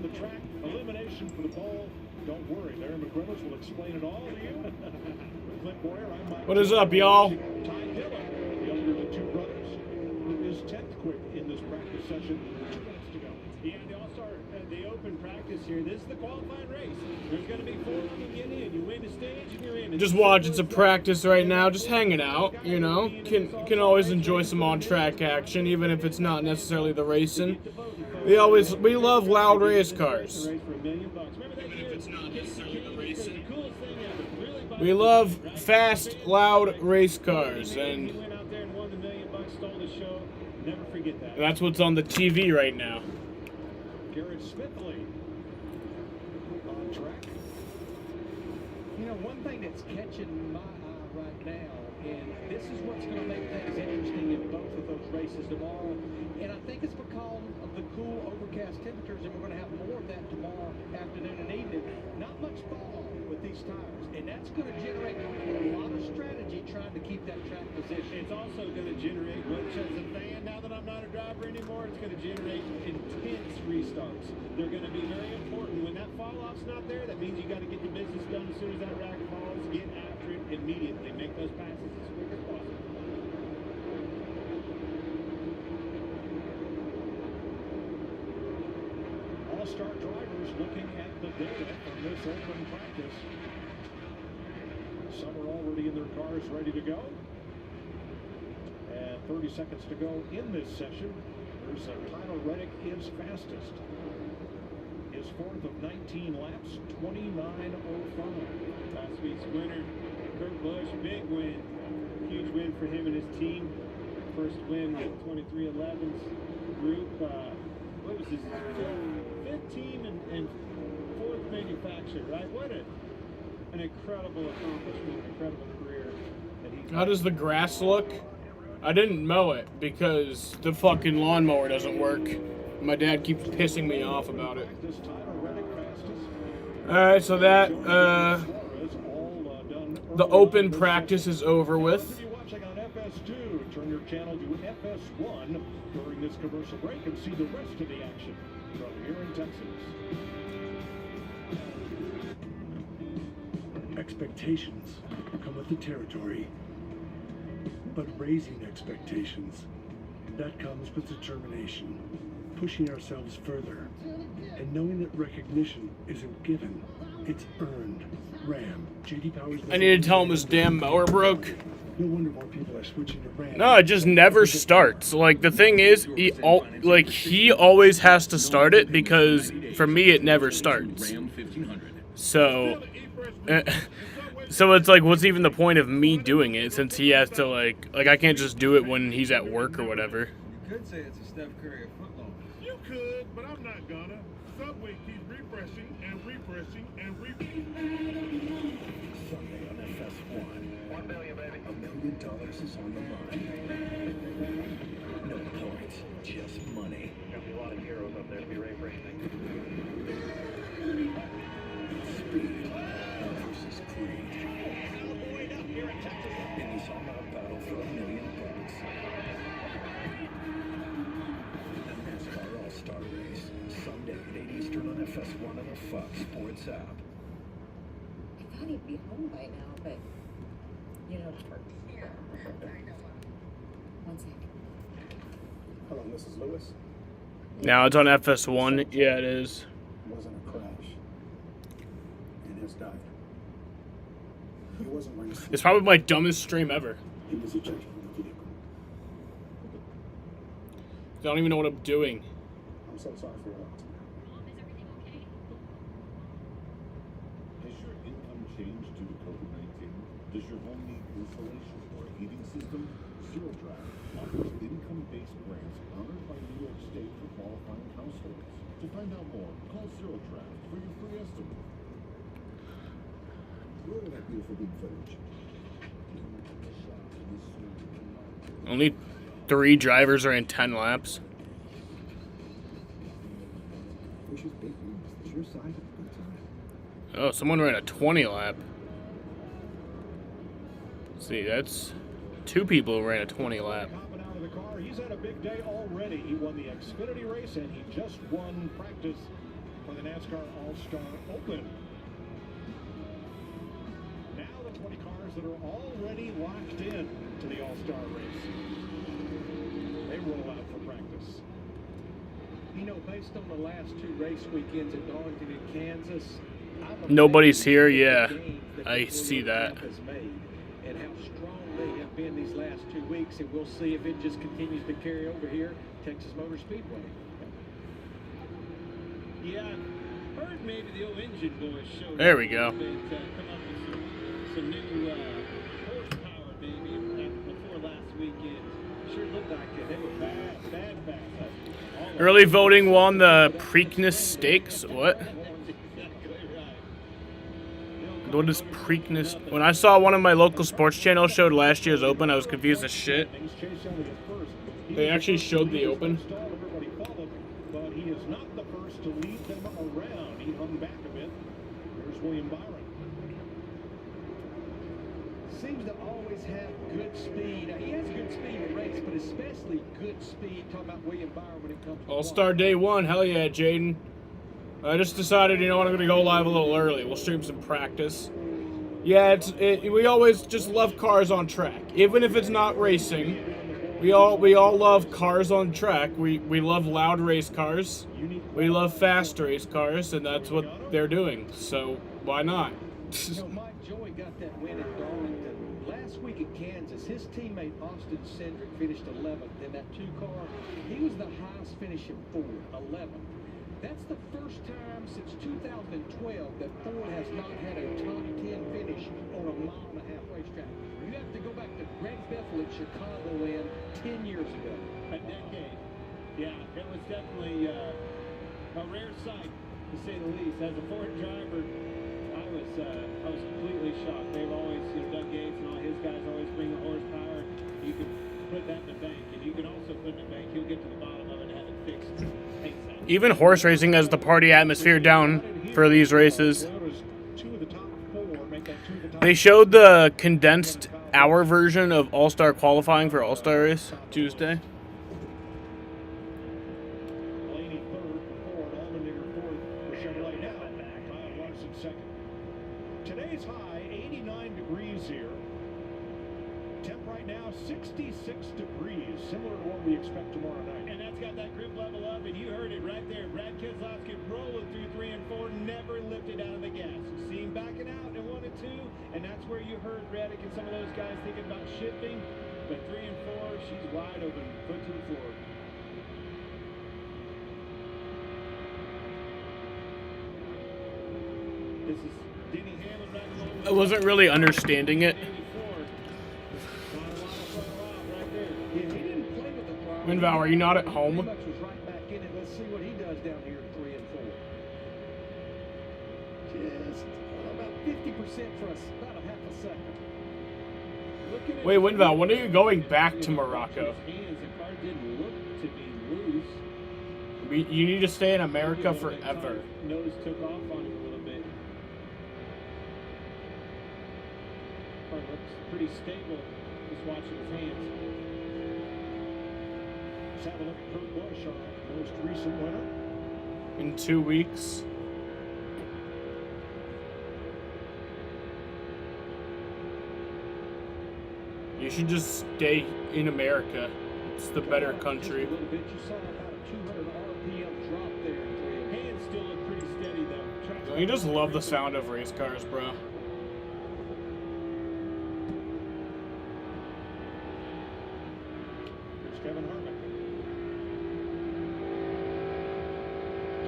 the track. Elimination for the ball. Don't worry, Larry McReynolds will explain it all to you. What is up, y'all? Ty Dillon, the younger of the two brothers, who is 10th quick in this practice session. 2 minutes to go. Yeah, the All-Star, the open practice here. This is the qualifying race. There's going to be 4 of them get in. You win the stage and you're in. Just watching some practice right now, just hanging out, you know. Can always enjoy some on-track action, even if it's not necessarily the racing. We love loud race cars. We love fast, loud race cars, and that's what's on the TV right now. Garrett Smithley on track. You know, one thing that's catching my eye right now, and this is what's going to make things interesting in both of those races tomorrow, and I think it's because of the cool, overcast temperatures, and we're going to have more of that tomorrow afternoon and evening. Not much fall with these tires, and that's going to generate a lot of strategy trying to keep that track position. It's also going to generate, which as a fan, now that I'm not a driver anymore, it's going to generate intense restarts. They're going to be very important. When that fall-off's not there, that means you got to get the business done as soon as that rack falls. Get after it immediately. Make those passes as quick as possible. All-star drivers looking at the data from this open practice. Some are already in their cars ready to go. And 30 seconds to go in this session. There's Tyler Reddick is fastest. His fourth of 19 laps, 29.05. Last week's winner, Kurt Busch, big win. Huge win for him and his team. First win with 2311's group. What was his fifth team and fourth manufacturer, right? What an incredible accomplishment, incredible career that he. How does the grass look? I didn't mow it because the fucking lawnmower doesn't work. My dad keeps pissing me off about it. Alright, so that, the open practice is over with. Turn your channel to FS1 during this commercial break and see the rest of the action from here in Texas. Expectations come with the territory, but raising expectations, that comes with determination, pushing ourselves further, and knowing that recognition isn't given, it's earned. Ram, J.D. Powers. I need to tell him his damn mower broke. No wonder more people are switching to Ram. No, it just never starts. Like, the thing is, he always has to start it because, for me, it never starts. So, so it's like, what's even the point of me doing it since he has to, like, I can't just do it when he's at work or whatever. You could say it's a Steph Curry footlong. You could, but I'm not gonna. Subway keeps refreshing and refreshing and refreshing. Sunday on FS1. $1 million, baby. $1 million is on the line. No points, just money. There'll be a lot of heroes up there to be racing. Speed versus greed. In this all-out battle for $1 million. The NASCAR All-Star Race, Sunday at 8 Eastern on FS1 on the Fox Sports app. I thought he'd be home by now, but you know, one second. Hello, Mrs. Lewis. Now it's on FS1. Yeah, it is. It wasn't a crash. And has died. He wasn't wearing a seat. It's probably my dumbest stream ever. He was ejected from the vehicle. I don't even know what I'm doing. I'm so sorry for your loss. Has your income changed due to COVID-19? Does your home need insulation or a heating system? Zero Draft offers income-based grants honored by New York State for qualifying households. To find out more, call Zero Draft for your free estimate. Look at that beautiful big footage. Only 3 drivers are in 10 laps. Which is big news. It's your side of a good time. Oh, someone ran a 20 lap. Let's see, that's 2 people who ran a 20 lap. Hopping out of the car, he's had a big day already. He won the Xfinity race and he just won practice for the NASCAR All-Star Open. Now the 20 cars that are already locked in to the All-Star race. They roll out for practice. You know, based on the last 2 race weekends at Darlington and Kansas, Nobody's here. Yeah, I see that. And how strong they have been these last 2 weeks, and we'll see if it just continues to carry over here, Texas Motor Speedway. Yeah, I heard maybe the old engine boys showed There we go. come up with some new horsepower, maybe, before last weekend. Sure looked like it. They were bad fast. Early voting won the Preakness Stakes. What? What is Preakness? When I saw one of my local sports channels showed last year's Open, I was confused as shit. They actually showed the Open. But he is not the first to lead them around. He hung back a bit. There's William Byron. Seems to always have good speed. He has good speed in race, but especially good speed. Talking about William Byron when it comes to All-Star Day 1. Hell yeah, Jaden. I just decided, you know what, I'm going to go live a little early. We'll stream some practice. Yeah, we always just love cars on track. Even if it's not racing, we all love cars on track. We love loud race cars. We love fast race cars, and that's what they're doing. So why not? You know, Mike Joy got that win at Darlington. Last week at Kansas, his teammate Austin Cindric finished 11th in that 2-car. He was the highest finishing Ford, 11th. That's the first time since 2012 that Ford has not had a top 10 finish on a mile-and-a-half racetrack. You have to go back to Greg Bethel at Chicagoland 10 years ago. A decade. Yeah, it was definitely a rare sight, to say the least. As a Ford driver, I was completely shocked. They've always, Doug Gates and all his guys always bring the horsepower. You can put that in the bank, and you can also put in the bank. You'll get to the bottom of it and have it fixed. Even horse racing has the party atmosphere down for these races. They showed the condensed hour version of All-Star qualifying for All-Star race Tuesday. Blaney third for Ford, Allmendinger fourth for Chevrolet. Now, Kyle Larson second. Today's high, 89 degrees here. Temp right now, 66 degrees, similar to what we expect tomorrow night. And that's got that grip level up, and you heard it right there. Brad Keselowski rolling through 3 and 4, never lifted out of the gas. You see him backing out in 1 and 2, and that's where you heard Reddick and some of those guys thinking about shifting. But 3 and 4, she's wide open, foot to the floor. This is Denny Hamlin riding along. I wasn't really understanding it. Winval, are you not at home? Was right back in it. Let's see what he does down here in 3 and 4. Just about 50% for about a half a second. Wait, Winval, when are you going back to Morocco? The car didn't look to be loose. You need to stay in America forever. Nose took off on him a little bit. Car looks pretty stable. Just watching his hands. Let's have a look at Kurt Busch, our most recent winner. In 2 weeks. You should just stay in America. It's the better country. A little bit. You saw about a 200 RPM drop there in 3. Hands still look pretty steady though. Don't you just love the sound of race cars, bro? Here's Kevin Harvick.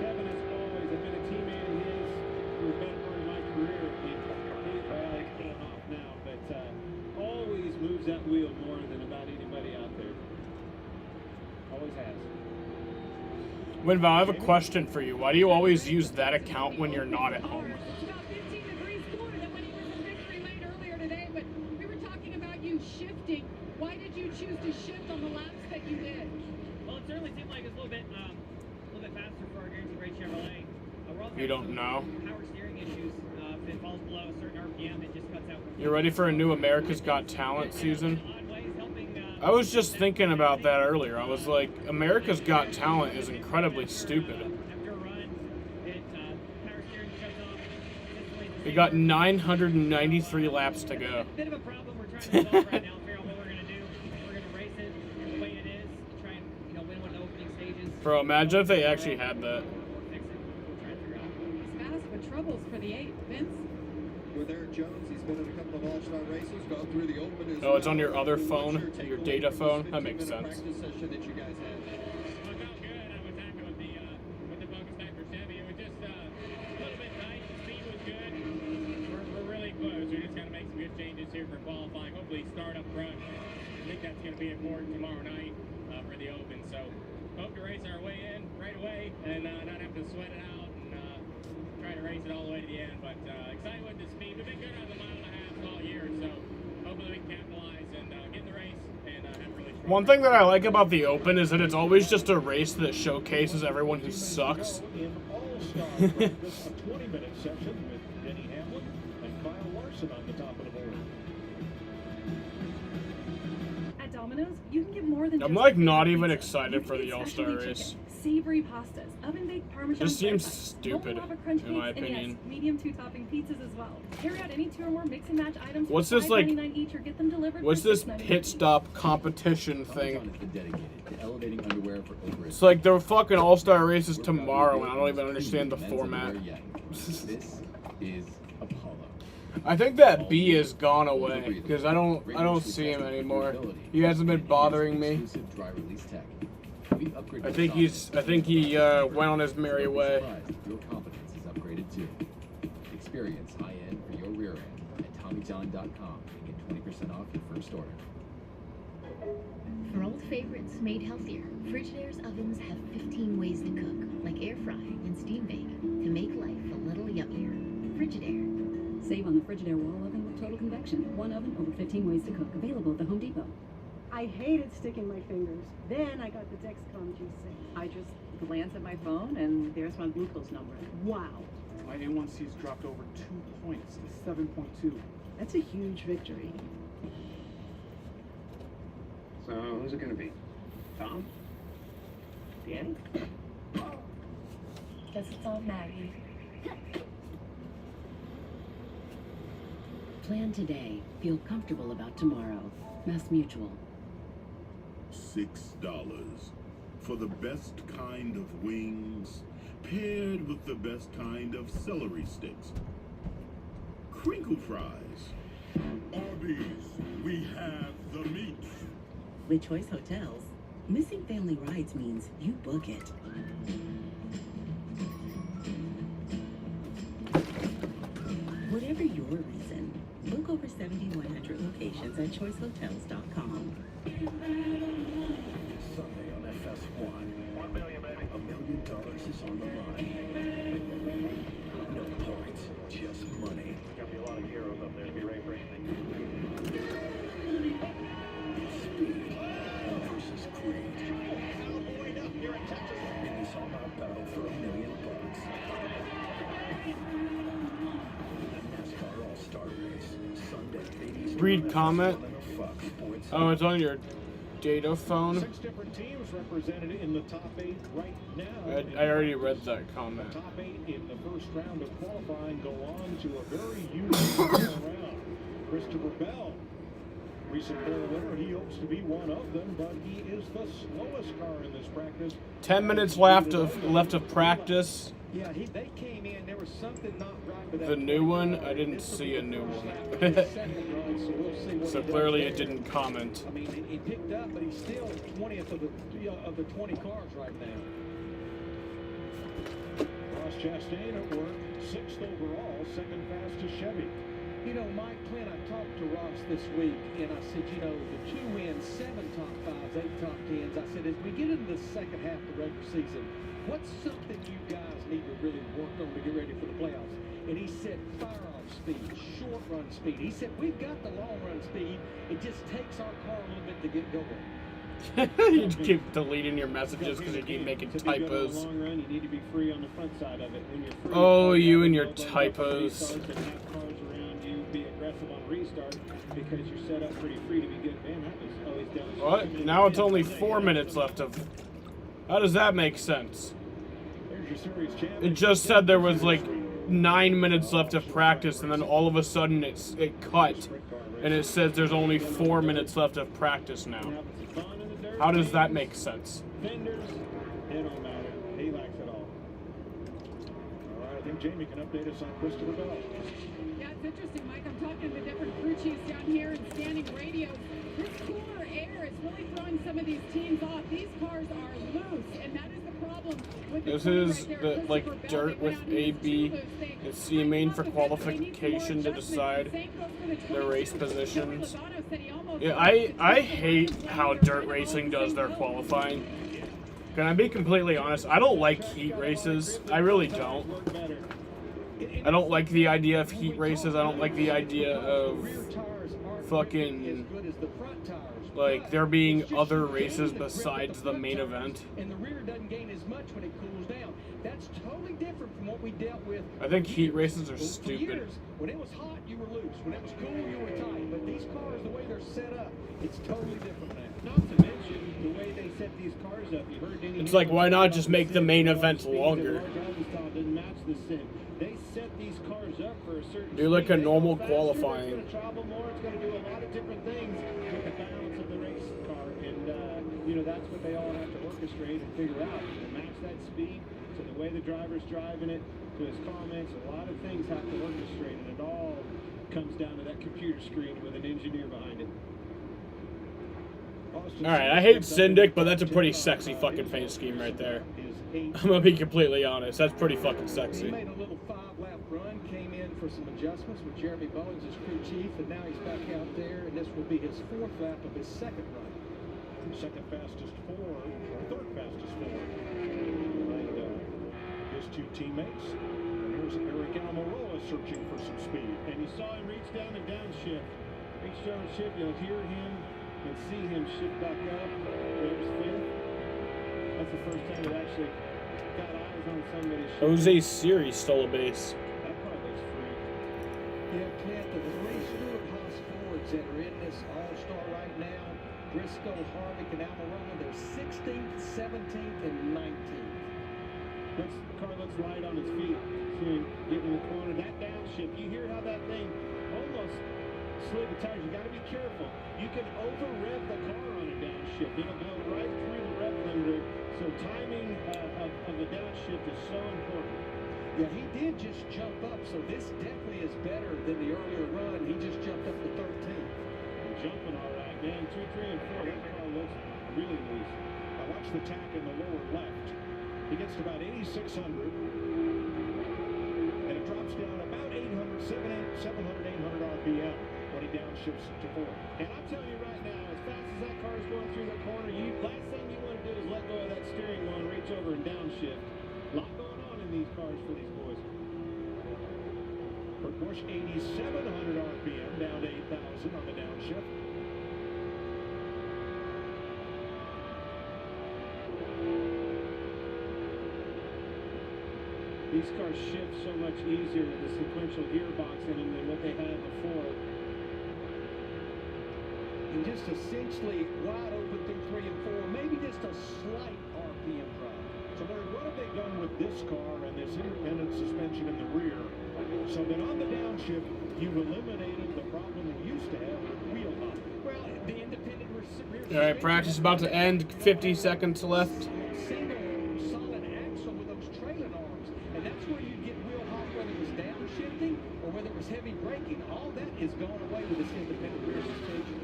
Kevin has always been a teammate of his for a better part of my career. He's going off now, but always moves that wheel more than about anybody out there. Always has. Winval, I have a question for you. Why do you always use that account when you're not at home? It's about 15 degrees cooler than when he was in victory lane earlier today, but we were talking about you shifting. Why did you choose to shift on the laps that you did? Well, it certainly seemed like it was a little bit faster for our guaranteed rate Chevrolet. We're also You don't know. power steering issues. If it falls below a certain RPM, it just cuts out. You ready for a new America's Got Talent season? I was just thinking about that earlier. I was like, America's Got Talent is incredibly stupid. After a run, it We got 993 laps to go. Bit of a problem we're trying to solve right now. Figure out what we're gonna do. We're gonna race it the way it is. Try and win one of the opening stages. Bro, imagine if they actually had that. Or fix it. Try and figure out. He's fast but troubles for the 8. Vince? With Eric Jones, he's been in a couple of all-star races, gone through the open as Oh, it's on your well. other What's phone, take your away data from phone? this That makes 15-minute sense. practice session that you guys had? Well, it felt good. I was happy with the focus factor Chevy. It was just a little bit tight. The speed was good. We're really close. We just got to make some good changes here for qualifying. Hopefully start up front. I think that's going to be important tomorrow night for the Open. So hope to race our way in right away and not have to sweat it out and try to race it all the way to the end. But excited with the speed. We've been good on the 1.5 miles all year. So hopefully we can capitalize and get in the race and have a really strong One thing that I like about the Open is that it's always just a race that showcases everyone who sucks. In all-star practice, a 20-minute session with Denny Hamlin and Kyle Larson on the top of the board. At Domino's, you can get more than I'm just like a not pizza. even You excited can for the get All-Star specialty race. chicken, savory pastas, oven-baked Parmesan. Just seems stir-fries, stupid, lava crunch in my cakes, and opinion. yes, medium 2-topping pizzas as well. Carry out any 2 or more mix and match items. What's for this, like- $5.99 each, or get them delivered What's for this $6.99 pit each. stop competition thing? Amazon has been dedicated to elevating underwear for over It's like the fucking All-Star race is tomorrow, and I don't even understand the format. This is Apollo. I think that B has gone away because I don't see him anymore. He hasn't been bothering me. Exclusive dry release tech. We upgraded I think he went on his merry way. Your confidence is upgraded too. Experience high end for your rear end at TommyJohn.com and get 20% off your first order. For old favorites made healthier, Frigidaire's ovens have 15 ways to cook, like air fry and steam bake, to make life a little yummier. Frigidaire. Save on the Frigidaire wall oven with total convection. One oven, over 15 ways to cook. Available at the Home Depot. I hated sticking my fingers. Then I got the Dexcom G6. I just glance at my phone and there's my glucose number. Wow. My A1C's dropped over 2 points to 7.2. That's a huge victory. So who's it gonna be? Tom? Danny? Guess it's all Maggie. Plan today. Feel comfortable about tomorrow. Mass Mutual. $6 for the best kind of wings, paired with the best kind of celery sticks. Crinkle fries. Arby's, we have the meat. With Choice Hotels, missing family rides means you book it. Whatever your reason, book over 7,100 locations at choicehotels.com. Sunday on FS1. $1 million, baby. $1 million is on the line. No points, just money. Got me a lot of heroes up there to be Ray Brandon. Speed versus greed. In this all-out battle for $1 million. NASCAR All-Star Race, Sunday, 80s. Read comment. Oh, it's on your data phone. 6 different teams represented in the top 8 right now. I already read that comment. The top 8 in the first round of qualifying go on to a very unique round. Christopher Bell, recent pole winner, he hopes to be one of them, but he is the slowest car in this practice. 10 minutes left of practice. Yeah, they came in. There was something not right with that. The new one? I didn't see a new one. So clearly it didn't comment. I mean, he picked up, but he's still 20th of the 20 cars right now. Ross Chastain at work, 6th overall, second fastest Chevy. You know, Mike Clint, I talked to Ross this week, and I said, you know, the 2 wins, 7 top 5s, 8 top 10s. I said, as we get into the second half of the regular season, what's something you guys need to really work on to get ready for the playoffs? And he said, fire-off speed, short run speed. He said, we've got the long run speed. It just takes our car a little bit to get going. You keep deleting your messages because you keep making typos. Long run, you need to be free on the front side of it. When you're free, Oh, you and your typos. Cars around you, be aggressive on restart because you're set up pretty free to be good. Man, that was always down. What? Now it's only 4 minutes left of... How does that make sense? There's your series champion. It just said there was like 9 minutes left of practice, and then all of a sudden it cut, and it says there's only 4 minutes left of practice now. How does that make sense? Fenders, it don't matter. He likes it all. All right, I think Jamie can update us on Christopher Bell. Yeah, it's interesting, Mike. I'm talking to different crew chiefs down here and standing radios. This cooler air is really throwing some of these teams off. These cars are loose, and that is the problem with the This crew is right there. the like dirt with A, B, and C main for qualification to decide their race positions. Yeah, I hate how dirt racing does their qualifying. Can I be completely honest? I don't like heat races. I really don't. I don't like the idea of heat races. I don't like the idea of fucking, like, there being other races besides the main event. And the rear doesn't gain as much when it cools down. That's totally different from what we dealt with. I think heat races are For stupid. years, when it was hot, you were loose. When it was cool, you were tight. But these cars, the way they're set up, it's totally different now. Not to mention the way they set these cars up. You heard Denny It's like, why not just make the main event longer? Didn't match the sim. They set these cars up for a certain. Do like a speed. normal They go faster, qualifying. It's going to travel more. It's going to do a lot of different things with the balance of the race car, and that's what they all have to orchestrate and figure out. To match that speed to the way the driver's driving it, to his comments. A lot of things have to orchestrate, and it all comes down to that computer screen with an engineer behind it. Alright, I hate Syndic, but that's a pretty sexy fucking paint scheme right there. I'm gonna be completely honest, that's pretty fucking He sexy. made a little 5-lap run, came in for some adjustments with Jeremy Bowens as crew chief, and now he's back out there, and this will be his 4th lap of his 2nd run. Second fastest 4, or third fastest 4. Behind his two teammates. And here's Eric Almirola searching for some speed. And you saw him reach down and downshift. Reach down and shift, you'll hear him and see him shift back up. There's 5th. That's the first time it actually got eyes on somebody. Jose Siri stole a base. That car looks free. Yeah, Clint, the 3 Stewart Haas Fords that are in this All-Star right now, Briscoe, Harvick, and Almirola, they're 16th, 17th, and 19th. The car looks light on its feet. See him get in the corner. That downshift, you hear how that thing almost slid the tires. You got to be careful. You can over-rev the car on a downshift. It'll go right through the rev limiter. So timing of the downshift is so important. Yeah, he did just jump up, so this definitely is better than the earlier run. He just jumped up to 13th. Jumping all right, man. 2, 3, and 4. That car looks really loose. Now watch the tack in the lower left. He gets to about 8,600. And it drops down about 700, 800 RPM when he downshifts to 4. And I'm telling you right now, as fast as that car is going through the corner, last thing you want to do is let go of that steering wheel and reach over and downshift. A lot going on in these cars for these boys. For Busch, 8,700 RPM, down to 8,000 on the downshift. These cars shift so much easier with the sequential gearbox in them than what they had before. And just essentially wide open through 3 and 4, maybe just a slight RPM drop. So Larry, what have they done with this car and this independent suspension in the rear so that on the downshift you've eliminated the problem you used to have with wheel hop? Well, the independent rear Alright, practice about to end. 50 seconds left. single solid axle with those trailing arms, and that's where you get wheel hop, whether it was downshifting or whether it was heavy braking. All that is gone away with this independent rear suspension.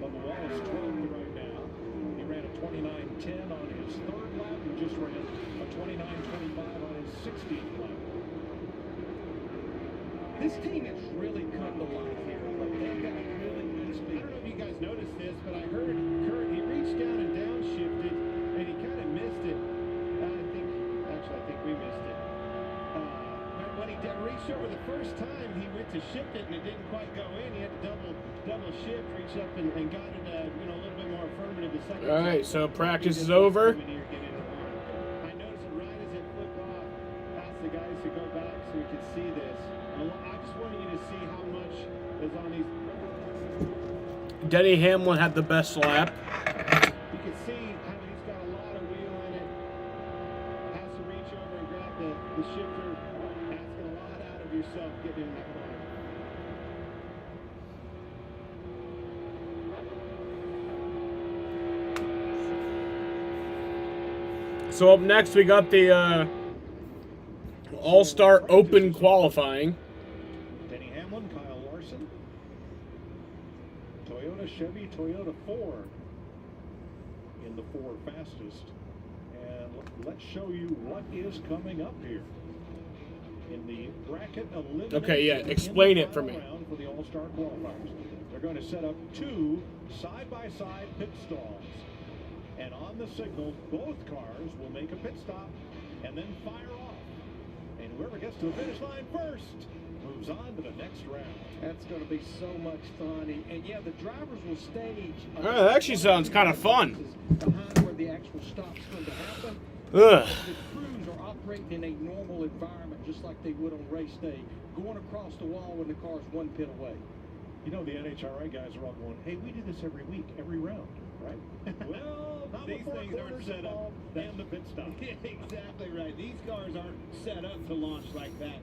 Bubba Wallace 12th right now. He ran a 29.10 on his 3rd lap and just ran a 29.25 on his 16th lap. This team has really come to life here. Like, they've got really good speed. I don't know if you guys noticed this, but I heard Kurt, he reached down and downshifted, and he kind of missed it. I think we missed it. When he reached over the first time, he went to shift it, and it didn't quite go in. He had to double shift, reach up, and got it a little bit more affirmative the second time. Alright, so practice is over. I noticed it right as it flipped off past the guys who go back so we could see this. I just wanted you to see how much is on these. Denny Hamlin had the best lap. You can see how he's got a lot of wheel in it. Has to reach over and grab the shifter. Asking a lot out of yourself getting in that corner. So up next, we got the All-Star Open qualifying. Denny Hamlin, Kyle Larson. Toyota, Chevy, Toyota, Ford in the 4 fastest. And let's show you what is coming up here in the bracket elimination. Okay, yeah, explain it for me. Round for the All-Star qualifiers. They're going to set up 2 side-by-side pit stalls. And on the signal, both cars will make a pit stop and then fire off. And whoever gets to the finish line first moves on to the next round. That's going to be so much fun. And yeah, the drivers will stage. That actually sounds kind of fun. Behind where the actual stop's going to happen. Ugh. The crews are operating in a normal environment, just like they would on race day, going across the wall when the car's 1 pit away. You know, the NHRA guys are all going, hey, we do this every week, every round, right? Well, Not these before things aren't set up. and the pit stop. Exactly right. These cars aren't set up to launch like that.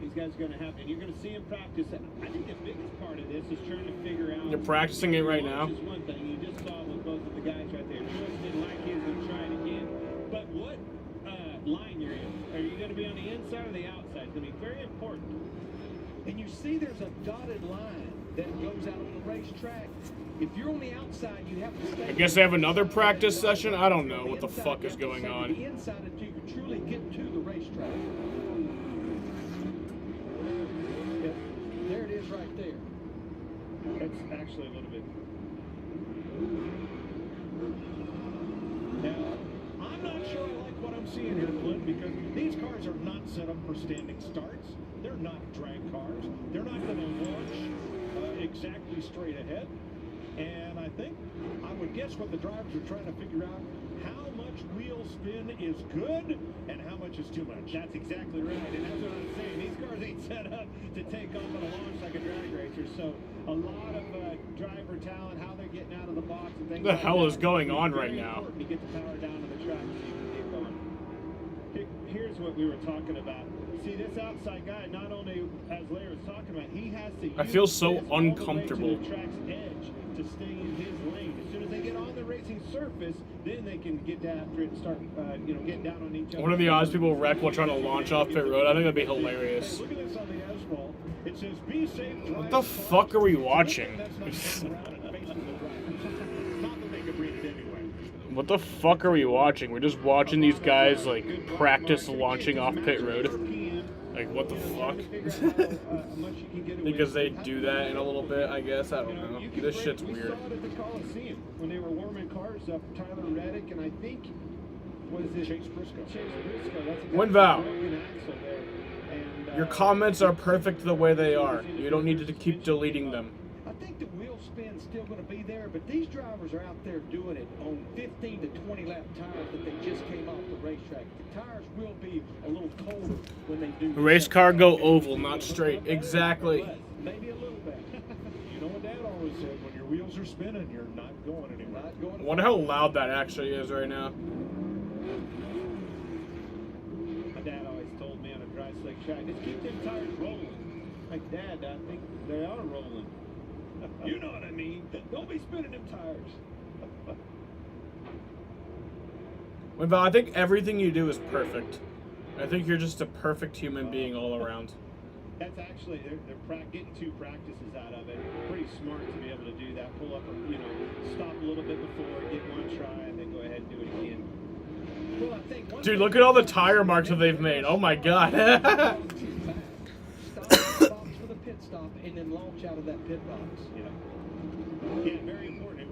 These guys are going to have, and you're going to see them practice. I think the biggest part of this is trying to figure out. You're practicing it right now. Which is one thing. You just saw with both of the guys right there. Truex didn't like his and try it again. But what line you're in? Are you going to be on the inside or the outside? It's going to be very important. And you see there's a dotted line that goes out on the racetrack. If you're on the outside, you have to stay. I guess they have another practice session? I don't know what the fuck is going on. The inside until you can truly get to the racetrack. Yep. There it is right there. It's actually a little bit. Now, I'm not sure I like what I'm seeing here, Clint, because these cars are not set up for standing starts. They're not drag cars. They're not going to launch exactly straight ahead. And I think, I would guess what the drivers are trying to figure out, how much wheel spin is good and how much is too much. That's exactly right, and that's what I'm saying. These cars ain't set up to take off on a launch like a drag racer, so a lot of driver talent, how they're getting out of the box and things What the like hell that is going on right now? You get the power down to the track so you can get going. Here's what we were talking about. See, this outside guy, not only, as Larry was talking about, he has to I feel so use this all the way uncomfortable. to the track's edge to stay in his lane. As soon as they get on the racing surface, then they can get after it and start, getting down on each other. What are the odds people wreck while trying to launch off pit road? I think that'd be hilarious. Look at this on the asphalt. It says, be safe. What the fuck are we watching? What the fuck are we watching? We're just watching these guys, like, practice launching off pit road. Like, what the fuck? Because they do that in a little bit, I guess. I don't know. This shit's weird. We saw it at the Coliseum when they were warming cars up. Tyler Reddick and I think, was it Chase Briscoe? Chase Briscoe. That's a Winval. broken axle there. And, Your comments are perfect the way they are. You don't need to keep deleting them. I think the wheel spin's still going to be there, but these drivers are out there doing it on 15 to 20 lap tires that they just came off the racetrack. The tires will be a little colder when they do. The race car go oval, not straight. Exactly. Maybe a little bit. You know what Dad always said, when your wheels are spinning, you're not going anywhere. I wonder how loud that actually is right now. My dad always told me on a dry slick track, just keep them tires rolling. Like, Dad, I think they are rolling. You know what I mean. Don't be spinning them tires. Winval, I think everything you do is perfect. I think you're just a perfect human being all around. That's actually, they're getting 2 practices out of it. Pretty smart to be able to do that. Pull up, stop a little bit before, get 1 try, and then go ahead and do it again. Well, I think Dude, look at all the tire marks that they've made. Oh my god. for the pit stop and then launch out of that pit box. Yeah, very important.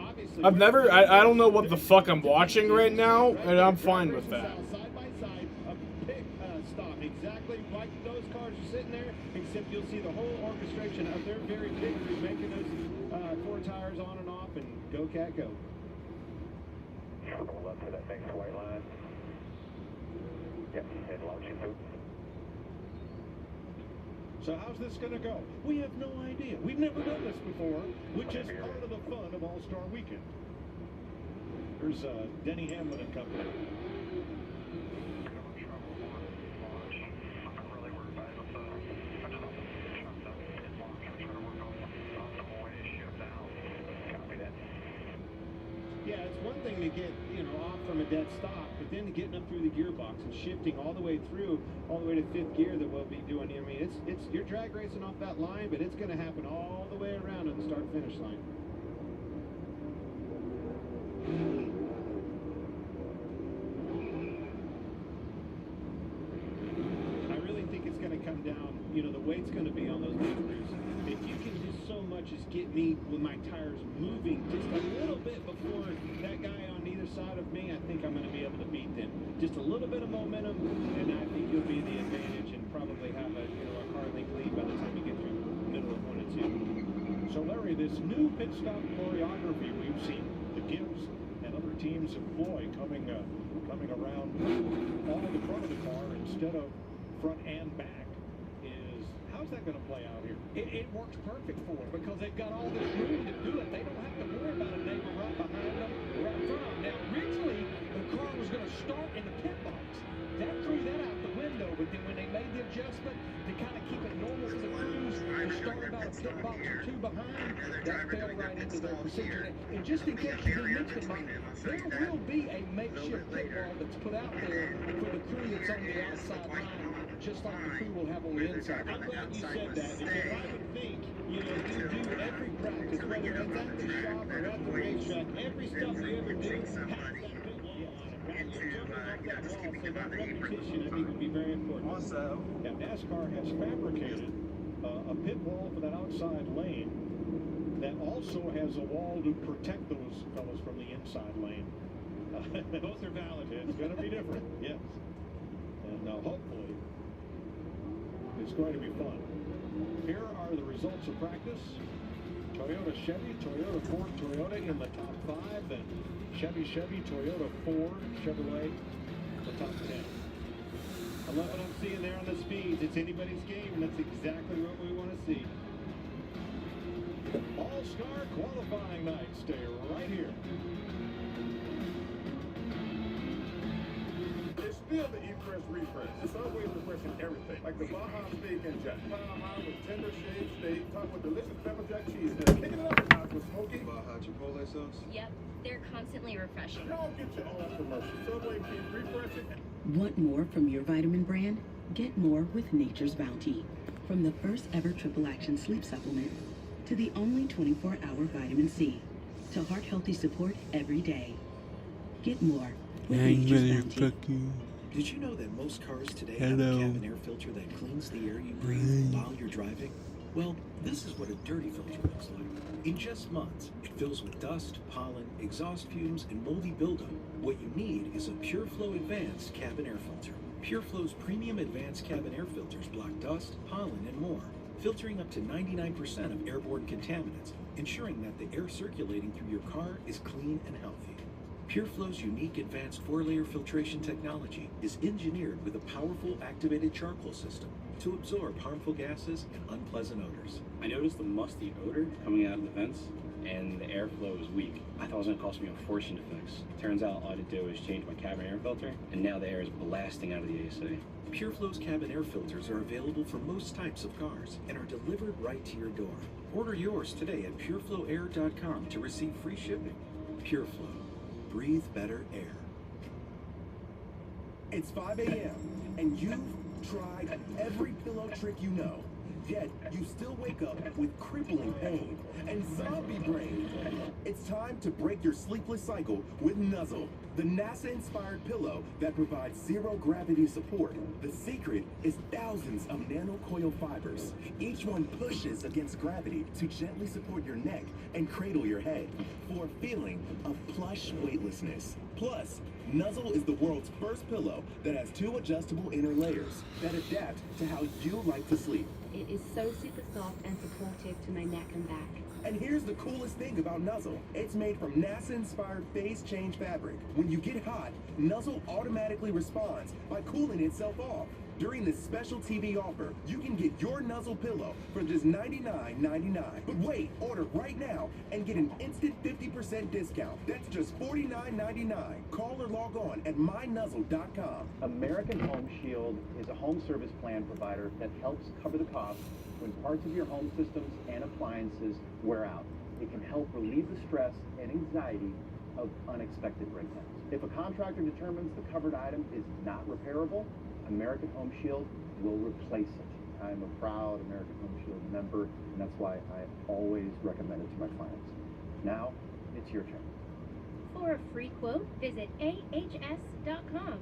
Obviously. I don't know what the fuck I'm watching right now, and I'm fine with that. Side by side, a pit stop, exactly like those cars are sitting there, except you'll see the whole orchestration of their very big crew making those 4 tires on and off, and go cat go. Circle up to that next white line. Yep, and launching boots. So how's this going to go? We have no idea. We've never done this before, which is part of the fun of All-Star Weekend. Here's Denny Hamlin and company. Yeah, it's one thing to get, off from a dead stop, but then getting up through the gearbox and shifting all the way through, all the way to fifth gear that we'll be doing. I mean, it's you're drag racing off that line, but it's going to happen all the way around on the start-finish line. I really think it's going to come down, the weight's going to be on those bumpers. If you can do so much as get me with my tires moving just a little bit before that guy on either side of me, I think I'm going to be able to beat them. Just a little bit of momentum, and I think you'll be the advantage and probably have a car length lead by the time you get through the middle of 1 and 2. So Larry, this new pit stop choreography we've seen the Gibbs and other teams employ coming around all the front of the car instead of front and back. How's that going to play out here? It works perfect for them because they've got all this room to do it. They don't have to worry about a neighbor right behind them, right in front of them. Now, originally, the car was going to start in the pit box. That threw that out the window, but then when they made the adjustment to kind of keep it normal for the crews and start about a pit box or two behind, that fell right into their procedure. And just in case you didn't mention it, Mike, there will be a makeshift pit wall that's put out there for the crew that's on the outside line, just like the crew will have on the inside. I'm glad you said that, because I would think, you do every practice, whether it's at the shop or at the racetrack, every stuff you ever do has that pit wall on it. Right? You're jumping off that wall, so that repetition, I think, would be very important. Also, NASCAR has fabricated a pit wall for that outside lane that also has a wall to protect those fellas from the inside lane. Both are valid. It's going to be different, yes. And hopefully, it's going to be fun. Here are the results of practice. Toyota, Chevy, Toyota, Ford, Toyota in the top 5. Then Chevy, Toyota, Ford, Chevrolet, the top 10. I love what I'm seeing there on the speeds. It's anybody's game, and that's exactly what we want to see. All-Star qualifying night. Stay right here. It's still the E-Press refresh. It's always refreshing everything. Like the Baja Steak and Jack. Power high with tender shaved steak, topped with delicious pepper jack cheese. And kicking it up a notch with smoky Baja Chipotle sauce. Yep, they're constantly refreshing. Y'all get your own commercial. Subway keeps refreshing. Want more from your vitamin brand? Get more with Nature's Bounty. From the first ever triple action sleep supplement to the only 24-hour vitamin C to heart healthy support every day. Get more with Nature's Bounty. Did you know that most cars today have a cabin air filter that cleans the air you breathe while you're driving? Well, this is what a dirty filter looks like. In just months, it fills with dust, pollen, exhaust fumes, and moldy buildup. What you need is a PureFlow Advanced Cabin Air Filter. PureFlow's premium advanced cabin air filters block dust, pollen, and more, filtering up to 99% of airborne contaminants, ensuring that the air circulating through your car is clean and healthy. PureFlow's unique advanced 4-layer filtration technology is engineered with a powerful activated charcoal system to absorb harmful gases and unpleasant odors. I noticed the musty odor coming out of the vents, and the airflow is weak. I thought it was going to cost me a fortune to fix. Turns out all I had to do is change my cabin air filter, and now the air is blasting out of the AC. PureFlow's cabin air filters are available for most types of cars and are delivered right to your door. Order yours today at pureflowair.com to receive free shipping. PureFlow. Breathe better air. It's 5 a.m. and you've tried every pillow trick you know. Yet, you still wake up with crippling pain and zombie brain. It's time to break your sleepless cycle with Nuzzle, the NASA-inspired pillow that provides zero-gravity support. The secret is thousands of nano-coil fibers. Each one pushes against gravity to gently support your neck and cradle your head for a feeling of plush weightlessness. Plus, Nuzzle is the world's first pillow that has 2 adjustable inner layers that adapt to how you like to sleep. It is so super soft and supportive to my neck and back. And here's the coolest thing about Nuzzle. It's made from NASA-inspired phase change fabric. When you get hot, Nuzzle automatically responds by cooling itself off. During this special TV offer, you can get your nuzzle pillow for just $99.99. But wait, order right now and get an instant 50% discount. That's just $49.99. Call or log on at mynuzzle.com. American Home Shield is a home service plan provider that helps cover the cost when parts of your home systems and appliances wear out. It can help relieve the stress and anxiety of unexpected breakdowns. If a contractor determines the covered item is not repairable, American Home Shield will replace it. I'm a proud American Home Shield member, and that's why I always recommend it to my clients. Now, it's your turn. For a free quote, visit ahs.com.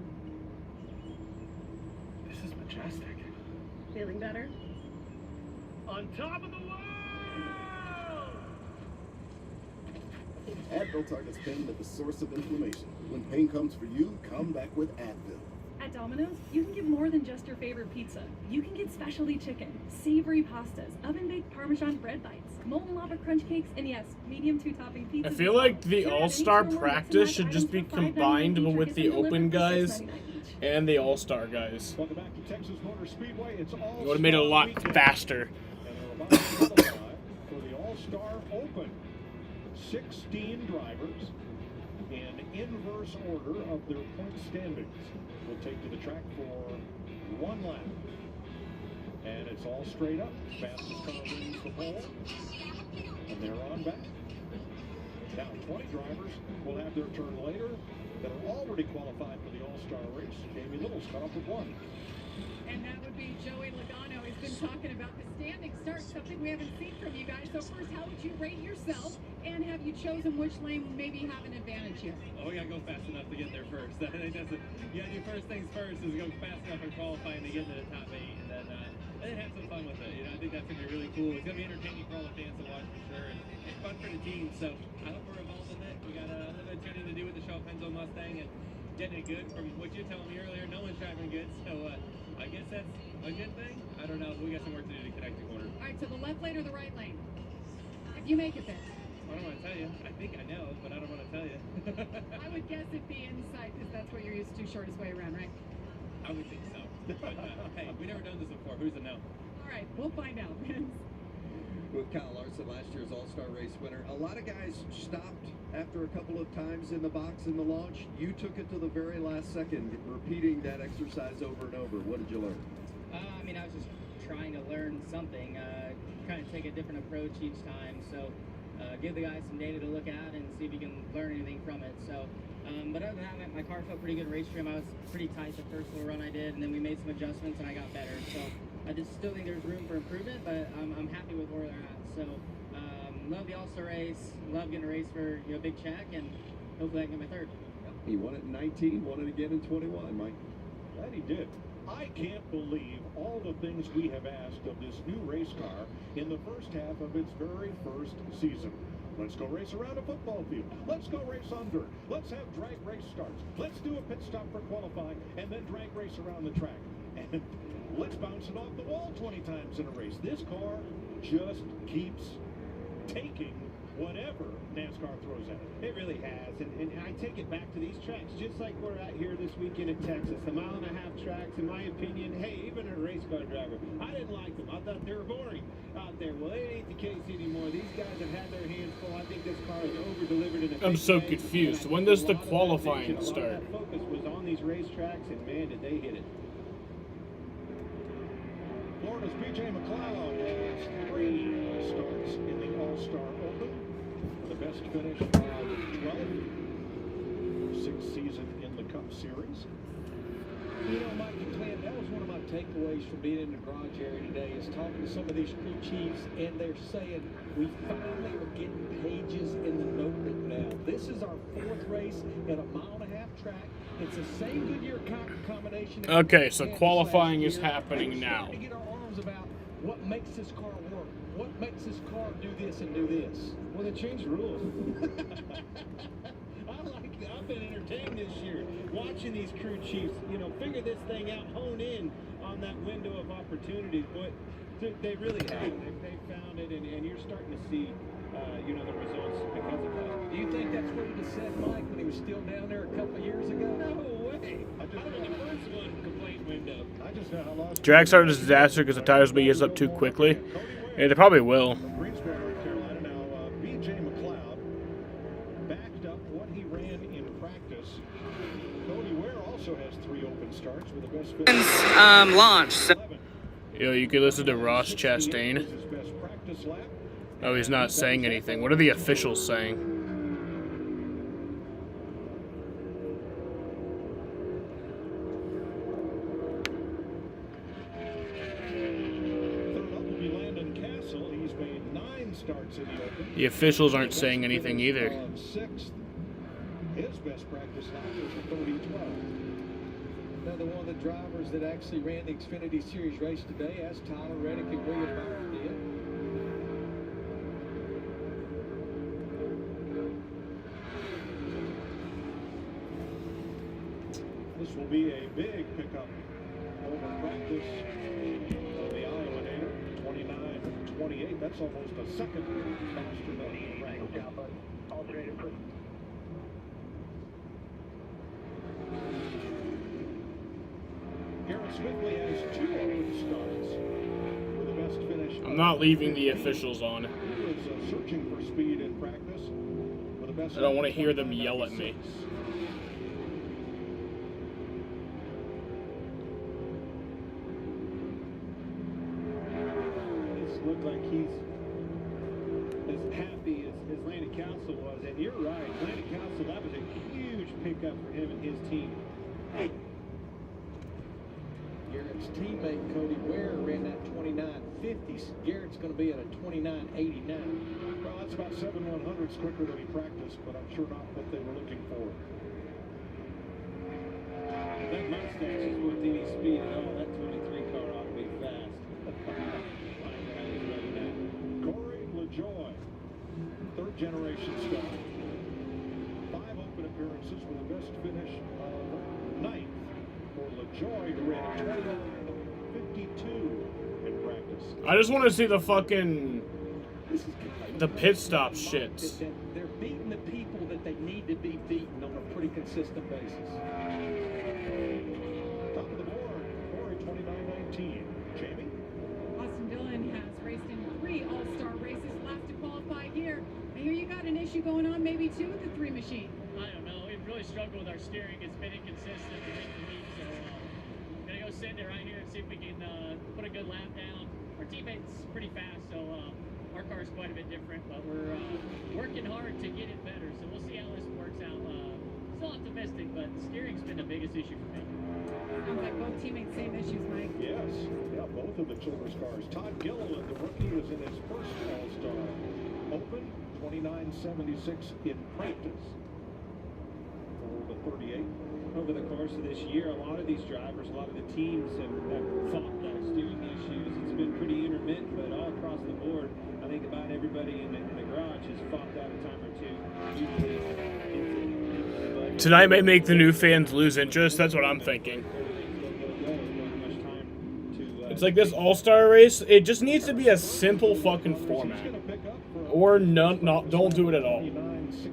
This is majestic. Feeling better? On top of the world! Advil targets pain at the source of inflammation. When pain comes for you, come back with Advil. At Domino's, you can get more than just your favorite pizza. You can get specialty chicken, savory pastas, oven-baked Parmesan bread bites, molten lava crunch cakes, and yes, medium 2-topping pizzas. I feel like the All-Star practice should just be combined with the Open guys and the All-Star guys. Welcome back to Texas Motor Speedway. It's all It would have made it a lot faster. And they're about to qualify for the All-Star Open. 16 drivers in inverse order of their point standings will take to the track for one lap. And it's all straight up. Fastest car wins the pole. And they're on back. Now 20 drivers will have their turn later that are already qualified for the All-Star race. Jamie Little's cut off with one. And that would be Joey Logano. He's been talking about the standing start, something we haven't seen from you guys. So first, how would you rate yourself? And have you chosen which lane would maybe have an advantage here? Oh, we gotta go fast enough to get there first. I think that's it. You gotta do first things first is go fast enough in qualifying to get into the top 8, and then have some fun with it. You know, I think that's gonna be really cool. It's gonna be entertaining for all the fans to watch for sure, and fun for the team. So I hope we're involved in it. We got a little tuning to do with the Shaw Penzo Mustang and getting it good. From what you're telling me earlier, no one's driving good, so I guess that's a good thing. I don't know. We got some work to do to connect the corner. All right, so the left lane or the right lane? If you make it there. I don't want to tell you. I think I know, but I don't want to tell you. I would guess it'd be inside because that's what you're used to, shortest way around, right? I would think so. But hey, we've never done this before. Who's to know? All right, we'll find out, Vince. With Kyle Larson, last year's All-Star race winner, a lot of guys stopped after a couple of times in the box in the launch. You took it to the very last second, repeating that exercise over and over. What did you learn? I mean, I was just trying to learn something, trying to take a different approach each time. So give the guys some data to look at and see if you can learn anything from it. So, but other than that, my car felt pretty good race trim. I was pretty tight the first little run I did, and then we made some adjustments and I got better. So I just still think there's room for improvement, but I'm happy with where they're at. So love the All-Star race, love getting a race for a big check, and hopefully I can get my third. He won it in 19, won it again in 21, Mike. That he did. I can't believe all the things we have asked of this new race car in the first half of its very first season. Let's go race around a football field. Let's go race on dirt. Let's have drag race starts. Let's do a pit stop for qualifying and then drag race around the track. And let's bounce it off the wall 20 times in a race. This car just keeps taking whatever NASCAR throws at it. It really has, and I take it back to these tracks, just like we're out here this weekend in Texas. The 1.5 mile tracks, in my opinion, hey, even a race car driver, I didn't like them. I thought they were boring out there. Well, it ain't the case anymore. These guys have had their hands full. I think this car is over-delivered in a I'm big so way. confused. When does the qualifying start? That focus was on these racetracks, and man, did they hit it. Florida's B.J. McLeod has 3 starts in the All-Star Open. The best finish of 12th. 6th season in the Cup Series. You know, Mike and Clint, that was one of my takeaways from being in the garage area today is talking to some of these crew chiefs, and they're saying we finally are getting pages in the notebook now. This is our 4th race at a 1.5 mile track. It's the same Goodyear combination. Okay, so qualifying is happening now. To get our arms about what makes this car work, what makes this car do this and do this. Well, they changed the rules. I've been entertained this year watching these crew chiefs, figure this thing out, hone in on that window of opportunity. But they really have. They found it, and you're starting to see, the results because of that. Do you think that's what he'd have said, Mike, when he was still down there a couple of years ago? No way. I don't know the first one complaint went window. Drag start is a disaster because the tires will be used up too quickly. Yeah, they probably will. Greensboro, North Carolina. Now, B.J. McLeod backed up what he ran in practice. Cody Ware also has 3 open starts with the best finish. Launch. Yo, you could listen to Ross Chastain. Oh, he's not saying anything. What are the officials saying? The officials aren't saying anything either. His best practice lap was a 30-12. Another one of the drivers that actually ran the Xfinity Series race today, as Tyler Reddick and William Byron did. This will be a big pickup over practice of the Iowa native, 29-28. That's almost a second faster than the record. Garrett Swiftly has 2 open starts with the best finish. I'm not leaving the officials on. He was searching for speed in practice with the best. I don't want to hear them yell at me. Looked like he's as happy as Landon Council was, and you're right, Landon Council, that was a huge pickup for him and his team. Garrett's teammate Cody Ware ran that 29.50. Garrett's going to be at a 29.89. Well, that's about 7/100ths quicker than he practiced, but I'm sure not what they were looking for. If that mustache is worth any speed at all, that 23 car ought to be fast. LaJoy, 3rd generation star. 5 open appearances with the best finish of 9th for LaJoy, who ran 29.52 in practice. I just want to see the fucking the pit stop shits. They're beating the people that they need to be beaten on a pretty consistent basis. Top of the board, Corey, 29.19. Jamie? Austin Dillon has raced in 3 all-star races, last to qualify here. I hear you got an issue going on maybe too with the 3 machine. I don't know. We've really struggled with our steering. It's been inconsistent week to week, so I'm going to go send it right here and see if we can put a good lap down. Our teammate's pretty fast, so our car is quite a bit different, but we're working hard to get it better, so we'll see how this works out. Still optimistic, but steering's been the biggest issue for me. Sounds like both teammates same issues, Mike. Yes, yeah, both of the Children's cars. Todd Gilliland, the rookie, was in his first All-Star Open, 29.76 in practice for the 38. Over the course of this year, a lot of these drivers, a lot of the teams have fought steering issues. It's been pretty intermittent, but all across the board, I think about everybody in the garage has fought that a time or two. Tonight may make the new fans lose interest. That's what I'm thinking. It's like this all-star race. It just needs to be a simple fucking format, or none. Not don't do it at all.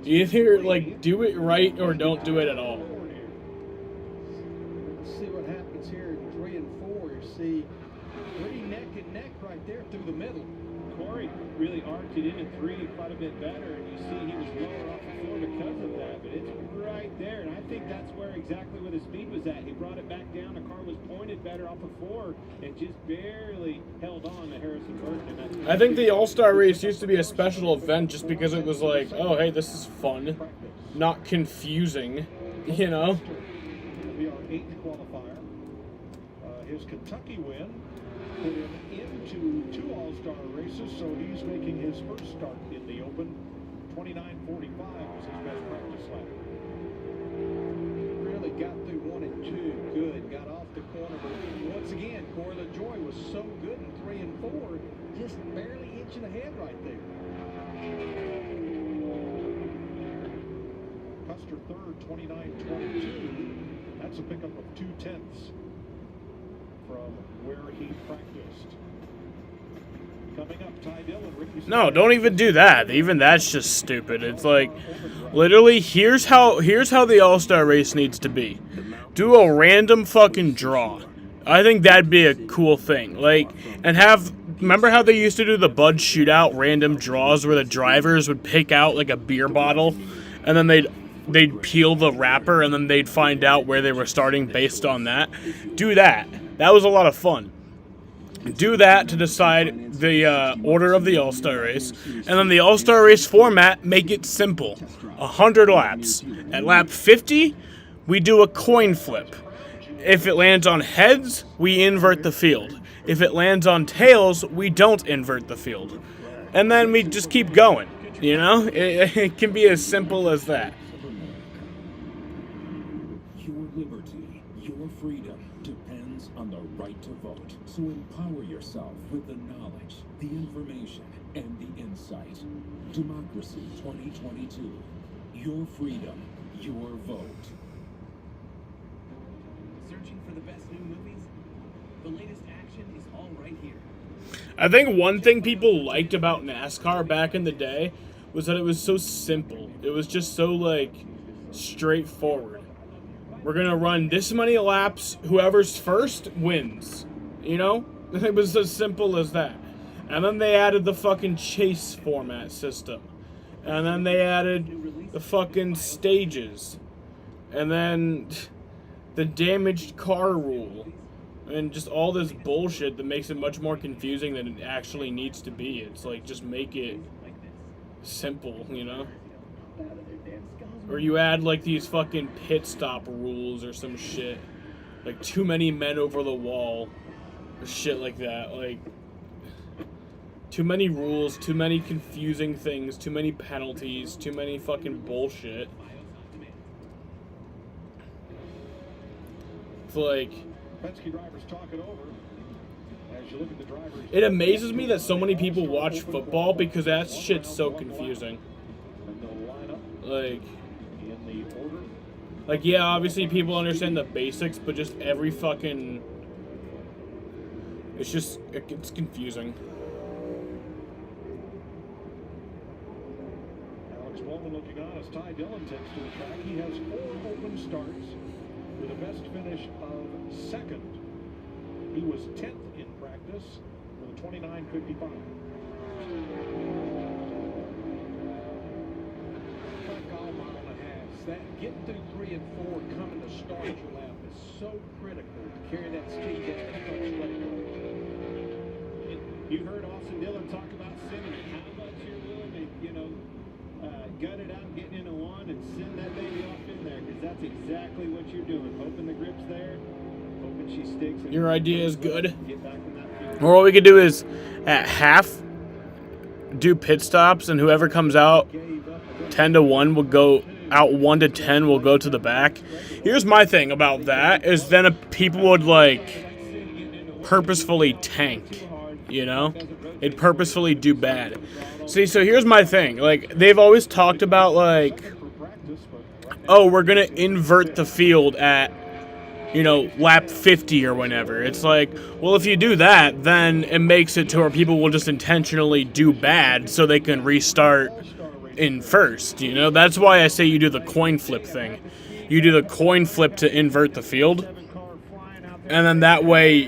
Either like do it right or don't do it at all. Let's see what happens here in 3 and 4. You see 3 neck and neck right there through the middle. Corey really arced it into 3 quite a bit better, and you see he was lower off the floor because of that, but it's right there, and I think that's where exactly where the speed was at. He brought it back down, the car was pointed better off of 4, and just barely held on to Harrison Burton. I think the All-Star race used to be a special event just because it was like, oh, hey, this is fun, not confusing, you know? We are 8th qualifier. His Kentucky win put him into 2 All-Star races, so he's making his first start in the Open. 29.45 was his best practice lap. Really got through 1 and 2 good, got off the corner, but once again, Corey LaJoy was so good in 3 and 4, just barely inching ahead right there. Custer 3rd, 29.22. That's a pickup of 2/10 from where he practiced. Coming up, Ty Dillon, Ricky. No, don't even do that. Even that's just stupid. It's like, literally, here's how the All-Star race needs to be. Do a random fucking draw. I think that'd be a cool thing. Like, and remember how they used to do the Bud Shootout random draws where the drivers would pick out like a beer bottle, and then they'd peel the wrapper, and then they'd find out where they were starting based on that. Do that. That was a lot of fun. Do that to decide the order of the All-Star race, and then the All-Star race format, make it simple. 100 laps. At lap 50, we do a coin flip. If it lands on heads, we invert the field. If it lands on tails, we don't invert the field. And then we just keep going, you know? It can be as simple as that. Your liberty, your freedom depends on the right to vote. So empower yourself with the knowledge, the information, and the insight. Democracy 2022. Your freedom, your vote. Searching for the best new movies? The latest action is all right here. I think one thing people liked about NASCAR back in the day was that it was so simple. It was just so, like, straightforward. We're going to run this many laps. Whoever's first wins. You know? It was as simple as that. And then they added the fucking chase format system. And then they added the fucking stages. And then the damaged car rule. And just all this bullshit that makes it much more confusing than it actually needs to be. It's like, just make it simple, you know? Or you add, like, these fucking pit stop rules or some shit. Like, too many men over the wall. Or shit like that. Like, too many rules, too many confusing things, too many penalties, too many fucking bullshit. It's like... It amazes me that so many people watch football because that shit's so confusing. Like, yeah, obviously people understand the basics, but just every fucking... It's confusing. Alex Bowman looking on as Ty Dillon takes to the track. He has 4 open starts with a best finish of 2nd. He was 10th in practice with a 29.55. That getting through 3 and 4, coming to start your lap is so critical to carry that speed down the front straightaway. You heard Austin Dillon talk about sending it. How much you're willing to, gut it out, getting into one, and send that baby off in there, because that's exactly what you're doing. Hoping the grip's there, hoping she sticks. Your idea is good. Or what we could do is, at half, do pit stops, and whoever comes out 10-1 will go out 1-10 will go to the back. Here's my thing about that is then people would like purposefully tank, you know? They'd purposefully do bad. See, so here's my thing. Like, they've always talked about like, oh, we're gonna invert the field at, lap 50 or whenever. It's like, well, if you do that, then it makes it to where people will just intentionally do bad so they can restart in first, That's why I say you do the coin flip thing. You do the coin flip to invert the field, and then that way,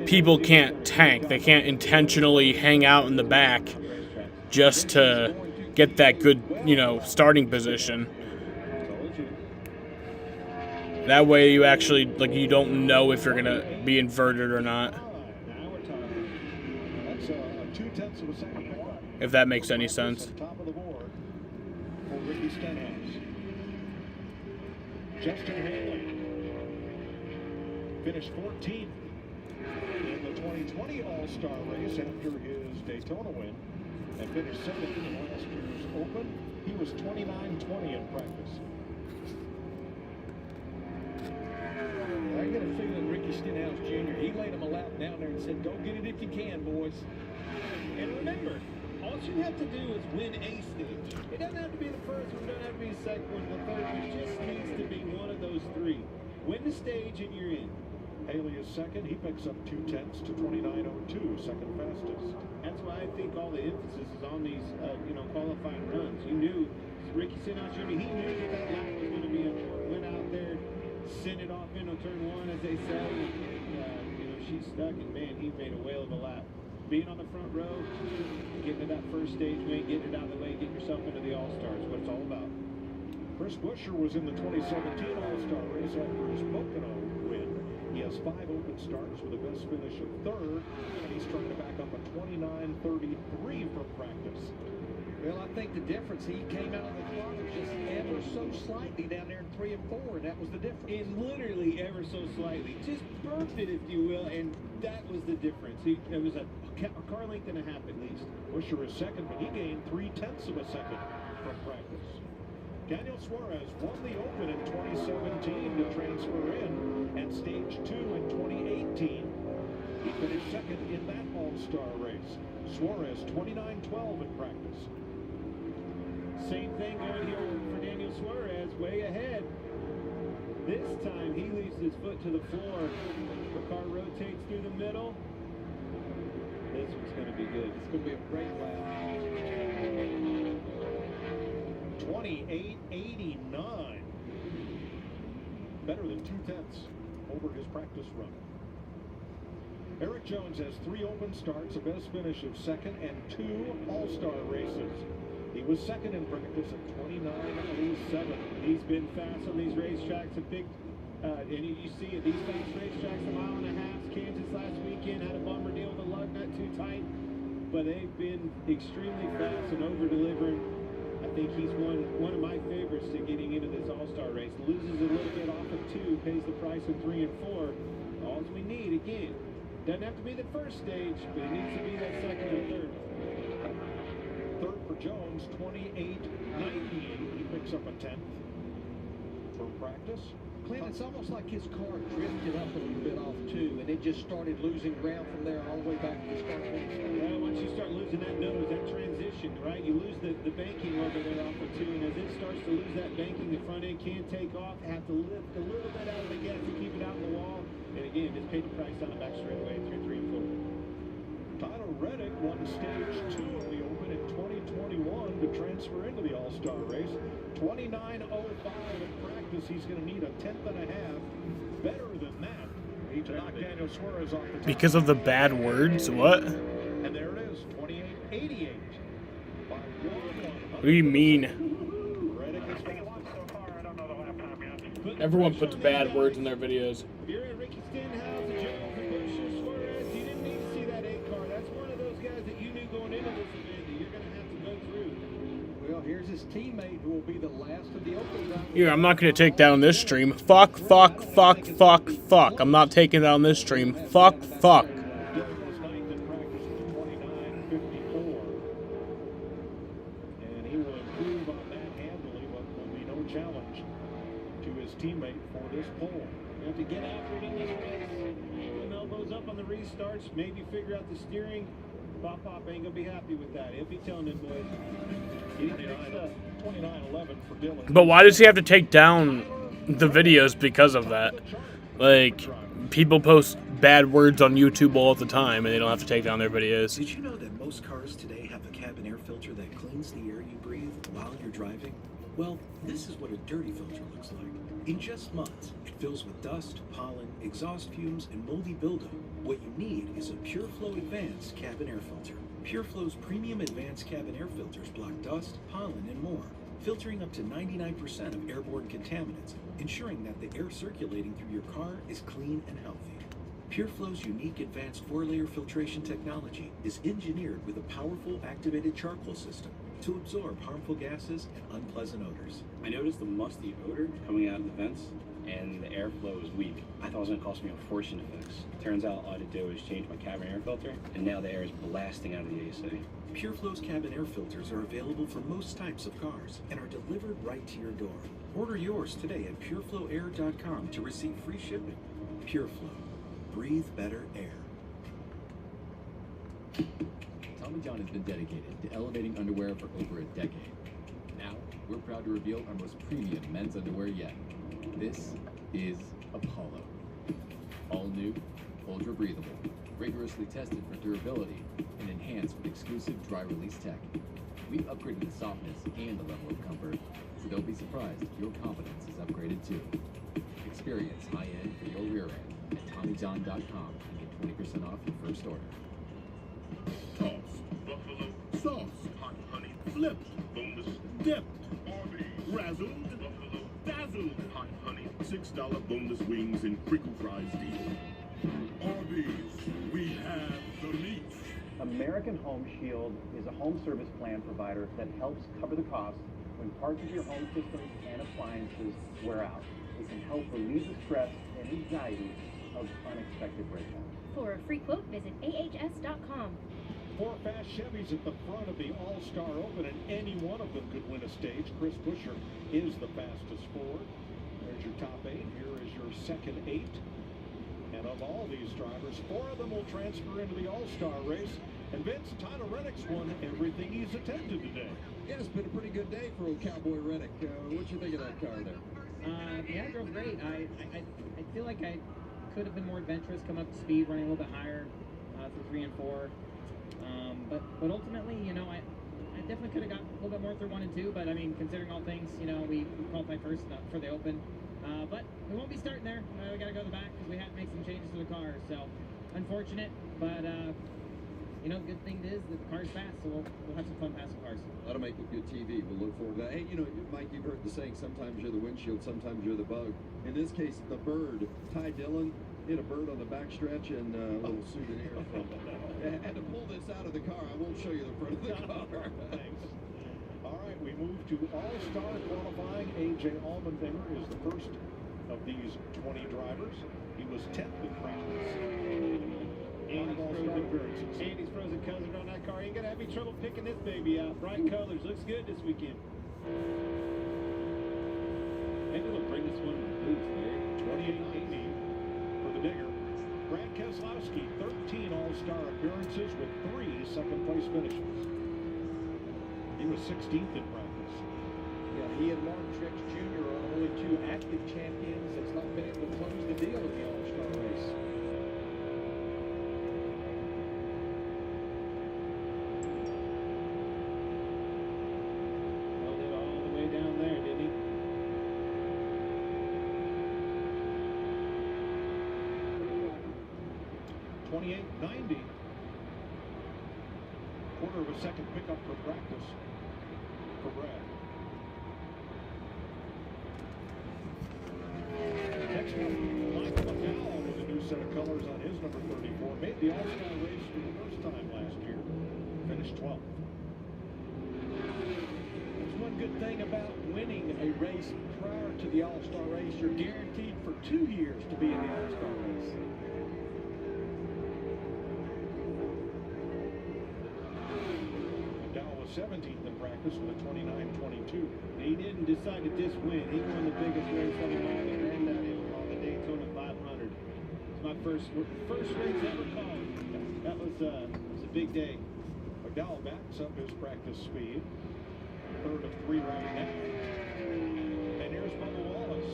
people can't tank. They can't intentionally hang out in the back just to get that good, starting position. That way you actually, you don't know if you're going to be inverted or not. If that makes any sense. Justin Haley finished 14th in the 2020 All-Star race after his Daytona win and finished 7th in last year's Open. He was 29-20 in practice. I get a feeling Ricky Stenhouse Jr., he laid him a lap down there and said, go get it if you can, boys. And remember, all you have to do is win a stage. It doesn't have to be the first one, it doesn't have to be the second one, the third one. It just needs to be one of those 3. Win the stage and you're in. Haley is second. He picks up 2/10 to 29.02, second fastest. That's why I think all the emphasis is on these, qualifying runs. You knew, Ricky Stenhouse Jr., he knew that lap was going to be important. Went out there, send it off into turn one, as they say. She's stuck, and man, he made a whale of a lap. Being on the front row, getting to that first stage win, getting it out of the way, getting yourself into the All-Stars, what it's all about. Chris Buescher was in the 2017 All-Star race after his Pocono win. He has 5 open starts with a best finish of 3rd, and he's trying to back up a 29.33 from practice. Well, I think the difference, he came out of the throttle just ever so slightly down there in 3 and 4, and that was the difference. And literally ever so slightly. Just burped it, if you will, and that was the difference. It was a car length and a half at least. Buescher is second, but he gained 0.3 of a second from practice. Daniel Suarez won the Open in 2017 to transfer in, and Stage 2 in 2018. He finished second in that All-Star race. Suarez 29.12 in practice. Same thing going here for Daniel Suarez, way ahead. This time he leaves his foot to the floor. The car rotates through the middle. This one's going to be good. It's going to be a great lap. 28.89. Better than 0.2 over his practice run. Erik Jones has 3 open starts, a best finish of 2nd, and 2 All-Star races. He was 2nd in practice at 29.07. He's been fast on these racetracks. And you see it, these fast racetracks, a mile and a half. Kansas last weekend had a bummer deal with the lug nut too tight. But they've been extremely fast and over-delivering. I think he's one of my favorites to getting into this All-Star race. Loses a little bit off of 2, pays the price of 3 and 4. All we need, again, doesn't have to be the first stage, but it needs to be that 2nd and 3rd. 3rd for Jones, 28.98. He picks up a 10th from practice. Clint, it's almost like his car drifted up a little bit off too, and it just started losing ground from there all the way back to the start finish. Well, once you start losing that nose, that transition, right? You lose the banking over there off of 2, and as it starts to lose that banking, the front end can't take off. Have to lift a little bit out of the gas to keep it out in the wall. And again, just pay the price on the back straightaway through 3 and 4. Tyler Reddick won Stage 2 of the Open in 2021 to transfer into the All-Star race. 29.05 in practice. He's going to need a 10th and a half. Better than that. He to knock Daniel Suarez off the top. Because of the bad words? What? And there it is, 28.88. What do you mean? Everyone puts bad words in their videos. If you're at Ricky Stenhouse, Jones, and Busch, or Suarez, you didn't need to see that 8 car. That's one of those guys that you knew going into this event that you're going to have to go through. Well, here's his teammate who will be the last of the Open round. Here, I'm not going to take down this stream. Fuck. I'm not taking down this stream. Fuck. Teammate for this pole. You have to get after it in this race. Put elbows up on the restarts. Maybe figure out the steering. Pop ain't gonna be happy with that. He'll be telling them boys. 29.11 for Dylan. But why does he have to take down the videos because of that? Like, people post bad words on YouTube all the time and they don't have to take down their videos. Did you know that most cars today have a cabin air filter that cleans the air you breathe while you're driving? Well, this is what a dirty filter looks like. In just months, it fills with dust, pollen, exhaust fumes, and moldy buildup. What you need is a PureFlow Advanced Cabin Air Filter. PureFlow's premium advanced cabin air filters block dust, pollen, and more, filtering up to 99% of airborne contaminants, ensuring that the air circulating through your car is clean and healthy. PureFlow's unique advanced 4-layer filtration technology is engineered with a powerful activated charcoal system to absorb harmful gases and unpleasant odors. I noticed the musty odor coming out of the vents, and the airflow was weak. I thought it was going to cost me a fortune to fix. Turns out all I had to do was change my cabin air filter, and now the air is blasting out of the AC. PureFlow's cabin air filters are available for most types of cars and are delivered right to your door. Order yours today at pureflowair.com to receive free shipping. PureFlow. Breathe better air. Tommy John has been dedicated to elevating underwear for over a decade. Now, we're proud to reveal our most premium men's underwear yet. This is Apollo. All new, ultra breathable, rigorously tested for durability, and enhanced with exclusive dry release tech. We've upgraded the softness and the level of comfort, so don't be surprised if your confidence is upgraded too. Experience high-end for your rear end at TommyJohn.com and get 20% off your first order. Tossed, buffalo, sauce, hot honey, flipped, boneless, dipped, razzled, buffalo, dazzled, hot honey, $6 boneless wings and crinkle fries deal. Arby's, we have the meat. American Home Shield is a home service plan provider that helps cover the costs when parts of your home systems and appliances wear out. It can help relieve the stress and anxiety of unexpected breakdowns. For a free quote, visit ahs.com. 4 fast Chevys at the front of the All-Star Open, and any one of them could win a stage. Chris Buescher is the fastest Ford. There's your top 8. Here is your second 8. And of all these drivers, 4 of them will transfer into the All-Star race. And Vince, Tyler Reddick's won everything he's attempted today. Yeah, it's been a pretty good day for old Cowboy Reddick. What you think of that car there? Yeah, I drove great. I feel like I could have been more adventurous, come up to speed, running a little bit higher through 3 and 4. But ultimately, you know, I definitely could have got a little bit more through 1 and 2. But I mean, considering all things, you know, we qualified first for the Open. But we won't be starting there. We got to go to the back because we had to make some changes to the car. So unfortunate, but you know, the good thing is that the car's fast, so we'll have some fun passing cars. That'll make it good TV. We'll look forward to that. Hey, you know, Mike, you've heard the saying, sometimes you're the windshield, sometimes you're the bug. In this case, the bird. Ty Dillon hit a bird on the backstretch, and a little souvenir from and to pull this out of the car, I won't show you the front of the car. Thanks. All right, we move to All-Star qualifying. A.J. Allmendinger is the first of these 20 drivers. He was 10th in practice. Andy's frozen colors on that car. Ain't gonna have any trouble picking this baby out. Bright colors. Looks good this weekend. Maybe they'll bring this one loose there. 28-80 for the digger. Brad Keselowski, 13 All-Star appearances with 3 second-place finishes. He was 16th in practice. Yeah, he and Truex Jr. are only 2 active champions that's not been able to close the deal in the All-Star race. Held it all the way down there, didn't he? $28.90. Quarter of a second pickup for practice for Brad. Next one, Michael McDowell with a new set of colors on his number 34. Made the All-Star race for the first time last year. Finished 12th. There's one good thing about winning a race prior to the All-Star race. You're guaranteed for 2 years to be in the All-Star race. McDowell was 17th in practice with a 29.22. He didn't decide to just win. He won the biggest race of them all, the Granddad on the Daytona 500. It's my first race ever called. That was a big day. McDowell backs up his practice speed. Third of 3 right now. And here's Bubba Wallace.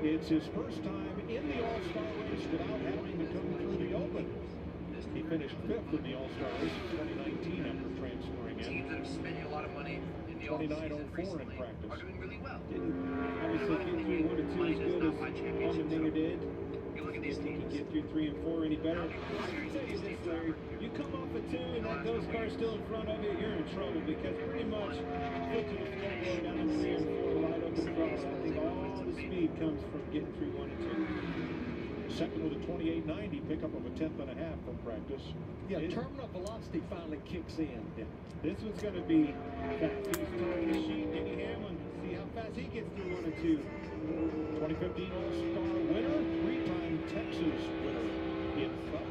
It's his first time in the All-Star race without having to come through the Open. He finished 5th in the All-Star race in 2019 after transferring in. Teams that are spending a lot of money in the 29.04 in practice. are doing really well. Obviously, get through 1 and 2 as good as Allmendinger did. You look at these Think he teams. get through 3 and 4 any better? I'll tell you this, Larry. You come off a 2 and those cars still in front of you, you're in trouble because pretty much foot to the floor going down in 3 and 4 wide open throttle. I think all the speed comes from getting through 1 and 2. Second with a 28.90 pickup of a 10th and a half from practice. Yeah, terminal velocity finally kicks in. Yeah. This one's going to be fast. He was turning the sheet, Denny Hamlin. See how fast he gets through 1 and 2. 2015 All-Star winner, 3-time Texas winner in front.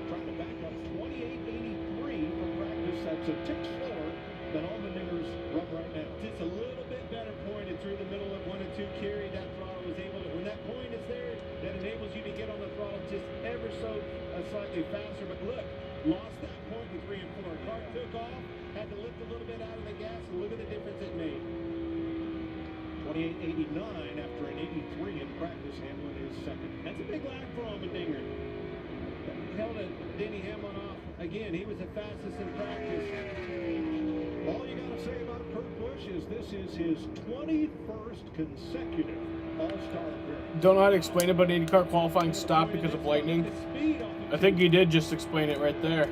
Trying to back up 28.83 from practice. That's a tick slower than Allmendinger's run right now. Just a little bit better pointed through the middle of 1 and 2 carry. That throttle was able to, when that point is there, that enables you to get on the throttle just ever so slightly faster. But look, lost that point in 3 and 4. Car took off, had to lift a little bit out of the gas, and look at the difference it made. 28.89 after an 83 in practice. Hamlin is second. That's a big lag for Allmendinger. Held Denny Hamlin off. Again, he was the fastest in practice. All you got to say about Kurt Busch is this is his 21st consecutive All-Star appearance. Don't know how to explain it, but IndyCar qualifying stopped because of lightning. I think you did just explain it right there.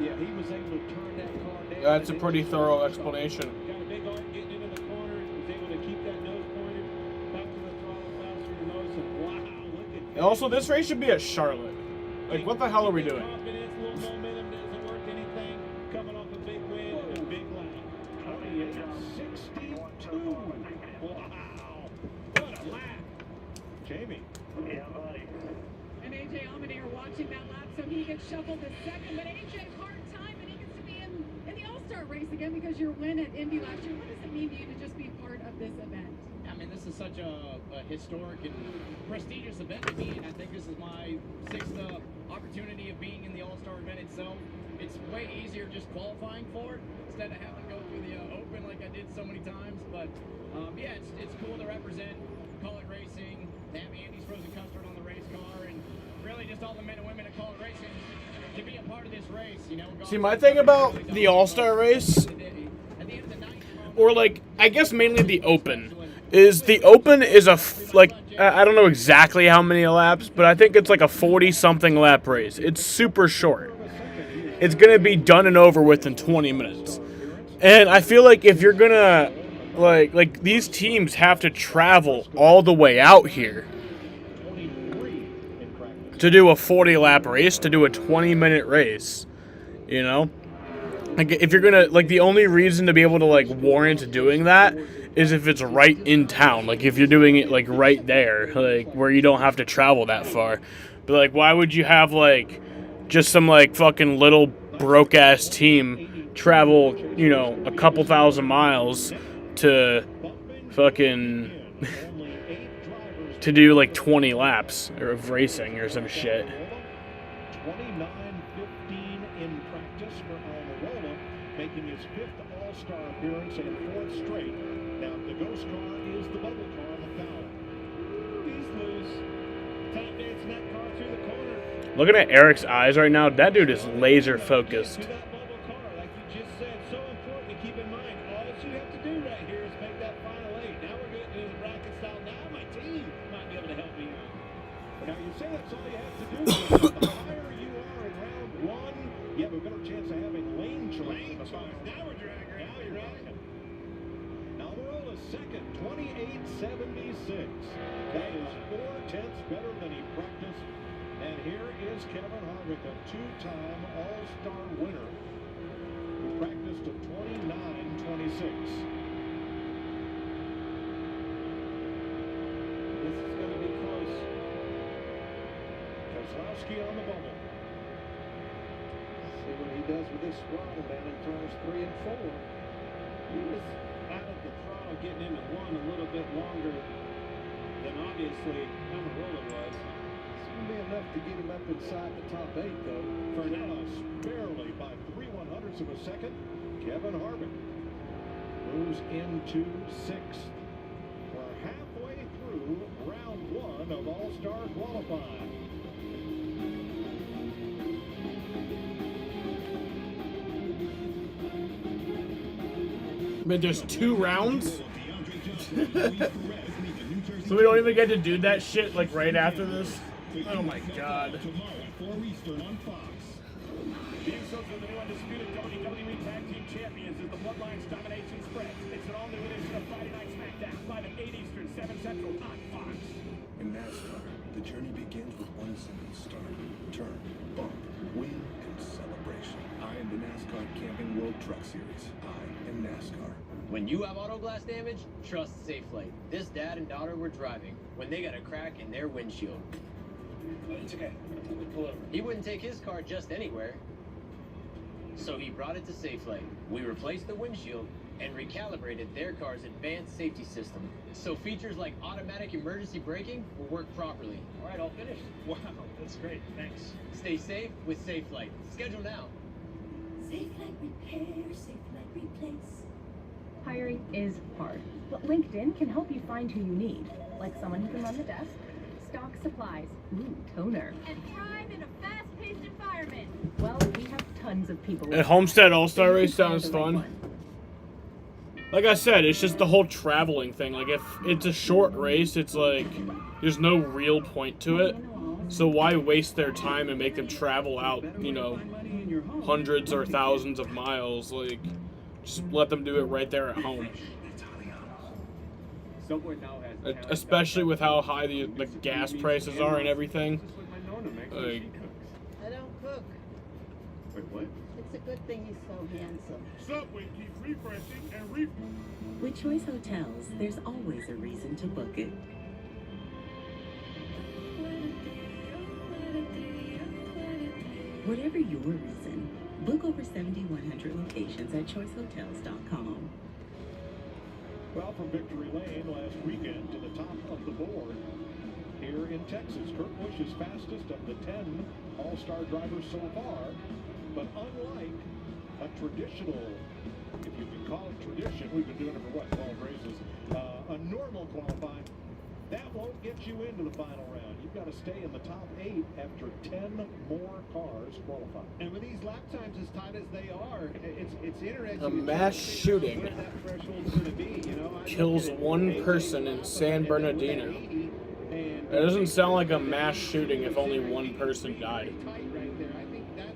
Yeah, he was able to turn that car down. That's a pretty thorough explanation. Got a big arc getting into the corner. Was able to keep that nose pointed. Back to the throttle, faster than nose. And wow, look at that. And also, this race should be at Charlotte. Like, what the hell are we doing? Confidence, little momentum doesn't work anything. Coming off a big win and a big lap. 28-62. Wow. What a lap. Jamie. Yeah, buddy. And AJ Allmendinger watching that lap, so he gets shuffled to second. But AJ, hard time, and he gets to be in the All-Star race again because your win at Indy last year. What does it mean to you to just be part of this event? I mean, this is such a historic and prestigious event to me, and I think this is my 6th opportunity of being in the All-Star event itself. It's way easier just qualifying for it instead of having to go through the Open like I did so many times. But yeah, it's cool to represent College Racing, to have Andy's Frozen Custard on the race car, and really just all the men and women at College Racing to be a part of this race. You know. See, my thing about the All-Star race, or like, I guess mainly the Open, is the Open is I don't know exactly how many laps, but I think it's like a 40-something lap race. It's super short. It's going to be done and over with in 20 minutes. And I feel like if you're going to, like these teams have to travel all the way out here to do a 40-lap race, to do a 20-minute race, you know? Like, if you're going to, like, the only reason to be able to, like, warrant doing that is if it's right in town. Like, if you're doing it, like, right there, like, where you don't have to travel that far. But, like, why would you have, like, just some, like, fucking little broke-ass team travel, you know, a couple thousand miles to fucking to do, like, 20 laps of racing or some shit. 29-15 in practice for Alvaro, making his 5th All-Star appearance and 4th straight. Now, the ghost car is the bubble car on the foul. He's loose. Tap dancing that car through the corner. Looking at Eric's eyes right now, that dude is laser focused. To that bubble car, like you just said, so important to keep in mind. All that you have to do right here is make that final 8. Now we're getting into the bracket style. Now my team might be able to help me out. Now, you say that's all you have to do. The higher you are in round 1, you have a better chance of having lane choice. Now we're dragging. Now you're right. Alvaro is second, 28-76. That is 4/10 better than he practiced. And here is Kevin Harvick, a 2-time All-Star winner, who practiced at 29-26. This is going to be close. Keselowski on the bubble. See what he does with this throttle down in turns 3 and 4. He was out of the throttle getting into 1 a little bit longer than obviously Almirola was. It's going to be enough to get him up inside the top 8, though. Fernandez barely by 3/100ths of a second. Kevin Harvick moves into 6th. We're halfway through round 1 of All-Star qualifying. But there's 2 rounds? So we don't even get to do that shit, like, right after this? Oh my god. The insult of the new undisputed WWE Tag Team Champions is the Bloodlines Domination Spread. It's an all-new edition of Friday Night SmackDown, 5 at 8 Eastern, 7 Central on Fox. In NASCAR, the journey begins with one simple start. Turn, bump, win, and celebration. I am the NASCAR Camping World Truck Series. I am NASCAR. When you have auto glass damage, trust SafeLight. This dad and daughter were driving when they got a crack in their windshield. It's okay. We'll pull over. He wouldn't take his car just anywhere. So he brought it to SafeLight. We replaced the windshield and recalibrated their car's advanced safety system. So features like automatic emergency braking will work properly. All right, all finished. Wow, that's great. Thanks. Stay safe with SafeLight. Schedule now. SafeLight Repair, SafeLight Replace. Hiring is hard, but LinkedIn can help you find who you need, like someone who can run the desk, stock supplies, toner, and thrive in a fast-paced environment. Well, we have tons of people. A Homestead All-Star race sounds fun. like I said, it's just the whole traveling thing. Like, if it's a short race, it's like there's no real point to it. So why waste their time and make them travel out, you know, hundreds or thousands of miles? Like, just let them do it right there at home. Especially with how high the gas prices are and everything. Like, I don't cook. Wait, what? It's a good thing he's so handsome. Subway keeps refreshing and refreshing. With Choice Hotels, there's always a reason to book it. Whatever your reason, book over 7,100 locations at choicehotels.com. Well, from Victory Lane last weekend to the top of the board here in Texas. Kurt Busch is fastest of the 10 All-Star drivers so far. But unlike a traditional, if you can call it tradition, we've been doing it for what, 12 races, a normal qualifying, that won't get you into the final round. You've got to stay in the top 8 after 10 more cars qualify. And with these lap times as tight as they are, it's interesting. a mass shooting kills one person in San Bernardino. It doesn't sound like a mass shooting if only one person died.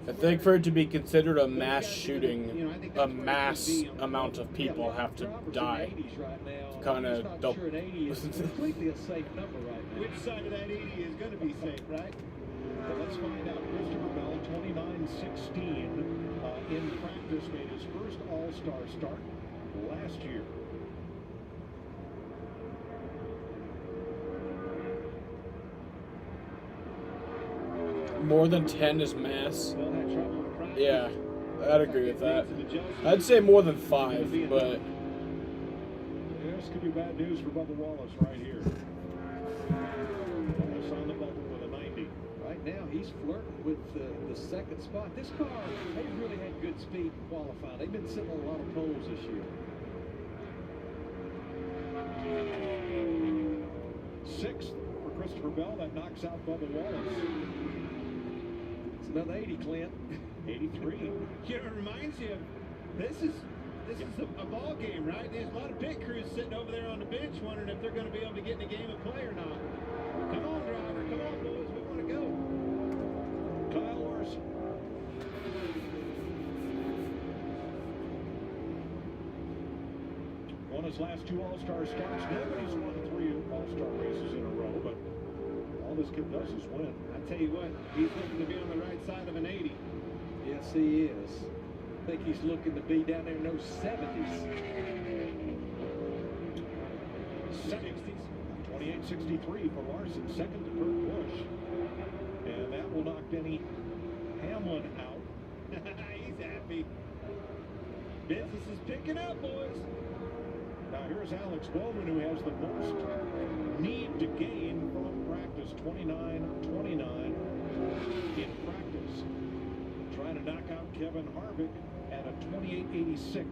I think for it to be considered a mass shooting, a mass amount of people have to die. Kind of completely a safe number right now. Which side of that 80 is going to be safe, right? Well, let's find out. Christopher Bell, 29-16 in practice, made his first All-Star start last year. More than 10 is mass. Yeah, I'd agree with that. I'd say more than 5, but This could be bad news for Bubba Wallace right here. Wallace on the bubble with a 90. Right now, he's flirting with the second spot. This car, they've really had good speed in qualifying. They've been sitting on a lot of poles this year. 6th for Christopher Bell. That knocks out Bubba Wallace. It's another 80, Clint. 83. You know, it reminds you of this is a ball game, right? There's a lot of pit crews sitting over there on the bench wondering if they're going to be able to get in the game of play or not. Come on, driver. Come on, boys. We want to go. Kyle Larson. Won his last 2 All-Star starts. Nobody's won 3 All-Star races in a row, but all this kid does is win. I tell you what, he's looking to be on the right side of an 80. Yes, he is. I think he's looking to be down there in those 70s. 60s. 28-63 for Larson. Second to Kurt Busch. And that will knock Denny Hamlin out. He's happy. Business is picking up, boys. Now here's Alex Bowman, who has the most need to gain from practice. 29-29 in practice. Trying to knock out Kevin Harvick at a 28-86.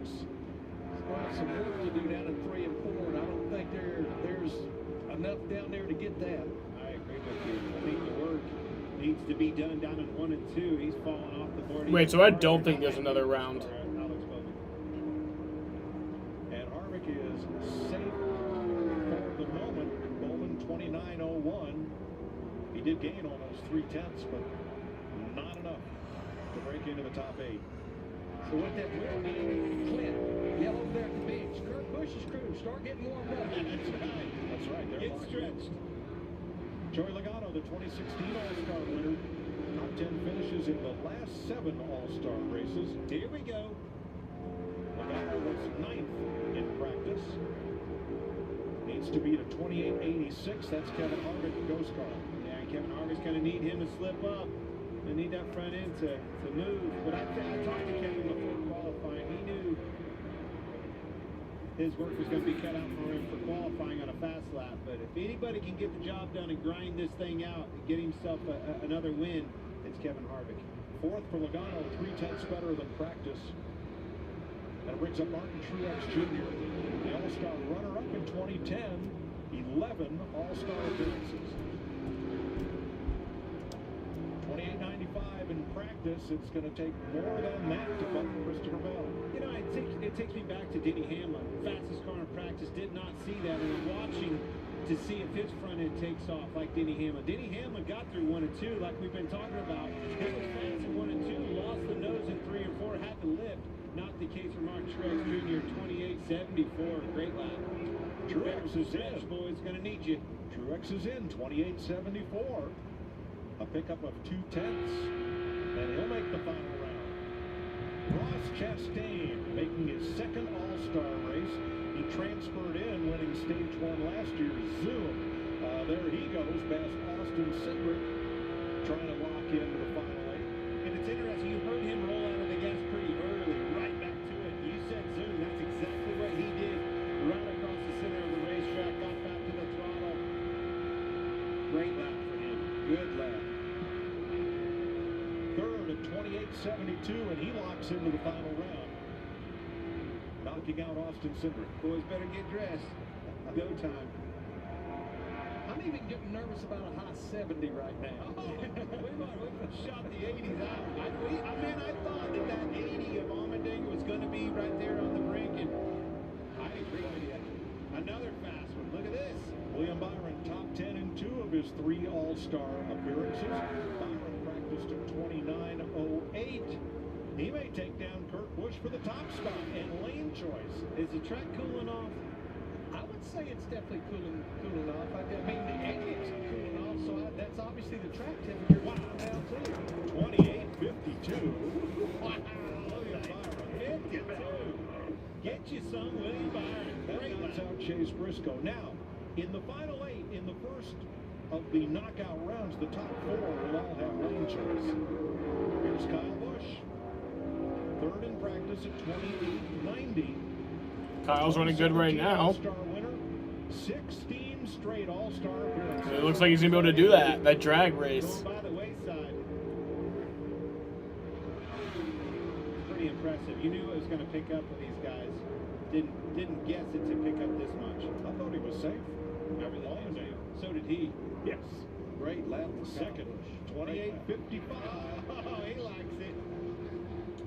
Some work to do down in 3 and 4, and I don't think there's enough down there to get that. I agree with you. I think the work needs to be done down in 1 and 2. He's falling off the board. wait, so I don't think there's another round. And Harvick is safe for the moment. Bowman 29.01. He did gain almost 3/10, but not enough to break into the top 8. So what that will mean, Clint, yell over there at the bench. Kurt Busch's crew, start getting warmed up. That's right. They're Get stretched. Joey Logano, the 2016 All-Star winner. Top 10 finishes in the last 7 All-Star races. Here we go. Logano was 9th in practice. Needs to beat a 28.86. That's Kevin Harvick, the ghost car. Yeah, Kevin Harvick's going to need him to slip up. They need that front end to move. But I talked to Kevin before qualifying. He knew his work was going to be cut out for him for qualifying on a fast lap. But if anybody can get the job done and grind this thing out and get himself another win, it's Kevin Harvick. 4th for Logano, 3/10 better than practice. That brings up Martin Truex Jr., the All-Star runner-up in 2010, 11 All-Star appearances. 28.95 5 in practice. It's going to take more than that to buck Christopher Bell. You know, it takes me back to Denny Hamlin. Fastest car in practice, did not see that, and I'm watching to see if his front end takes off like Denny Hamlin. Denny Hamlin got through 1 and 2 like we've been talking about. He was fast in 1 and 2, lost the nose in 3 and 4, had to lift. Not the case for Truex Jr. 28.74, great lap. Truex is in. Boys, gonna need you. Truex is in 28.74. A pickup of 2/10, and he'll make the final round. Ross Chastain making his second All-Star race. He transferred in, winning stage 1 last year. Zoom. There he goes, past Austin Cindric, trying to lock into the final 8. And it's interesting, you heard him roll out of the gas pretty early, right back to it. You said Zoom, that's exactly what he did. Right across the center of the racetrack, got back to the throttle. Great lap for him. Good lap. Third at 28.72, and he locks into the final round, knocking out Austin Cindric. Boys better get dressed. Go time. I'm even getting nervous about a high 70 right now. We shot the 80s out. I thought that 80 of Allmendinger was going to be right there on the brink, and I agree with you. Another fast one. Look at this. William Byron, top 10 in 2 of his 3 All-Star appearances. Byron practiced at 29.08. He may take down Kurt Busch for the top spot and lane choice. Is the track cooling off? I would say it's definitely cooling off. I mean, the engine's cooling off, so that's obviously the track temperature. Wow, now too. 28.52. Wow, William Byron, 52. Get you some William Byron. That knocks out Chase Briscoe. Now, in the final 8, in the first of the knockout rounds, the top 4 will all have lane choice. Here's Kyle Busch. Third in practice at 28.90. Kyle's running good right now. All-Star winner, 16 straight All-Star appearances. It looks like he's gonna be able to do that drag race. Going by the wayside. Pretty impressive. You knew it was going to pick up with these guys. Didn't guess it to pick up this much. I thought he was safe. Everything knew. So did he. Yes. Great lap. Second, 28.55. Oh, he likes it.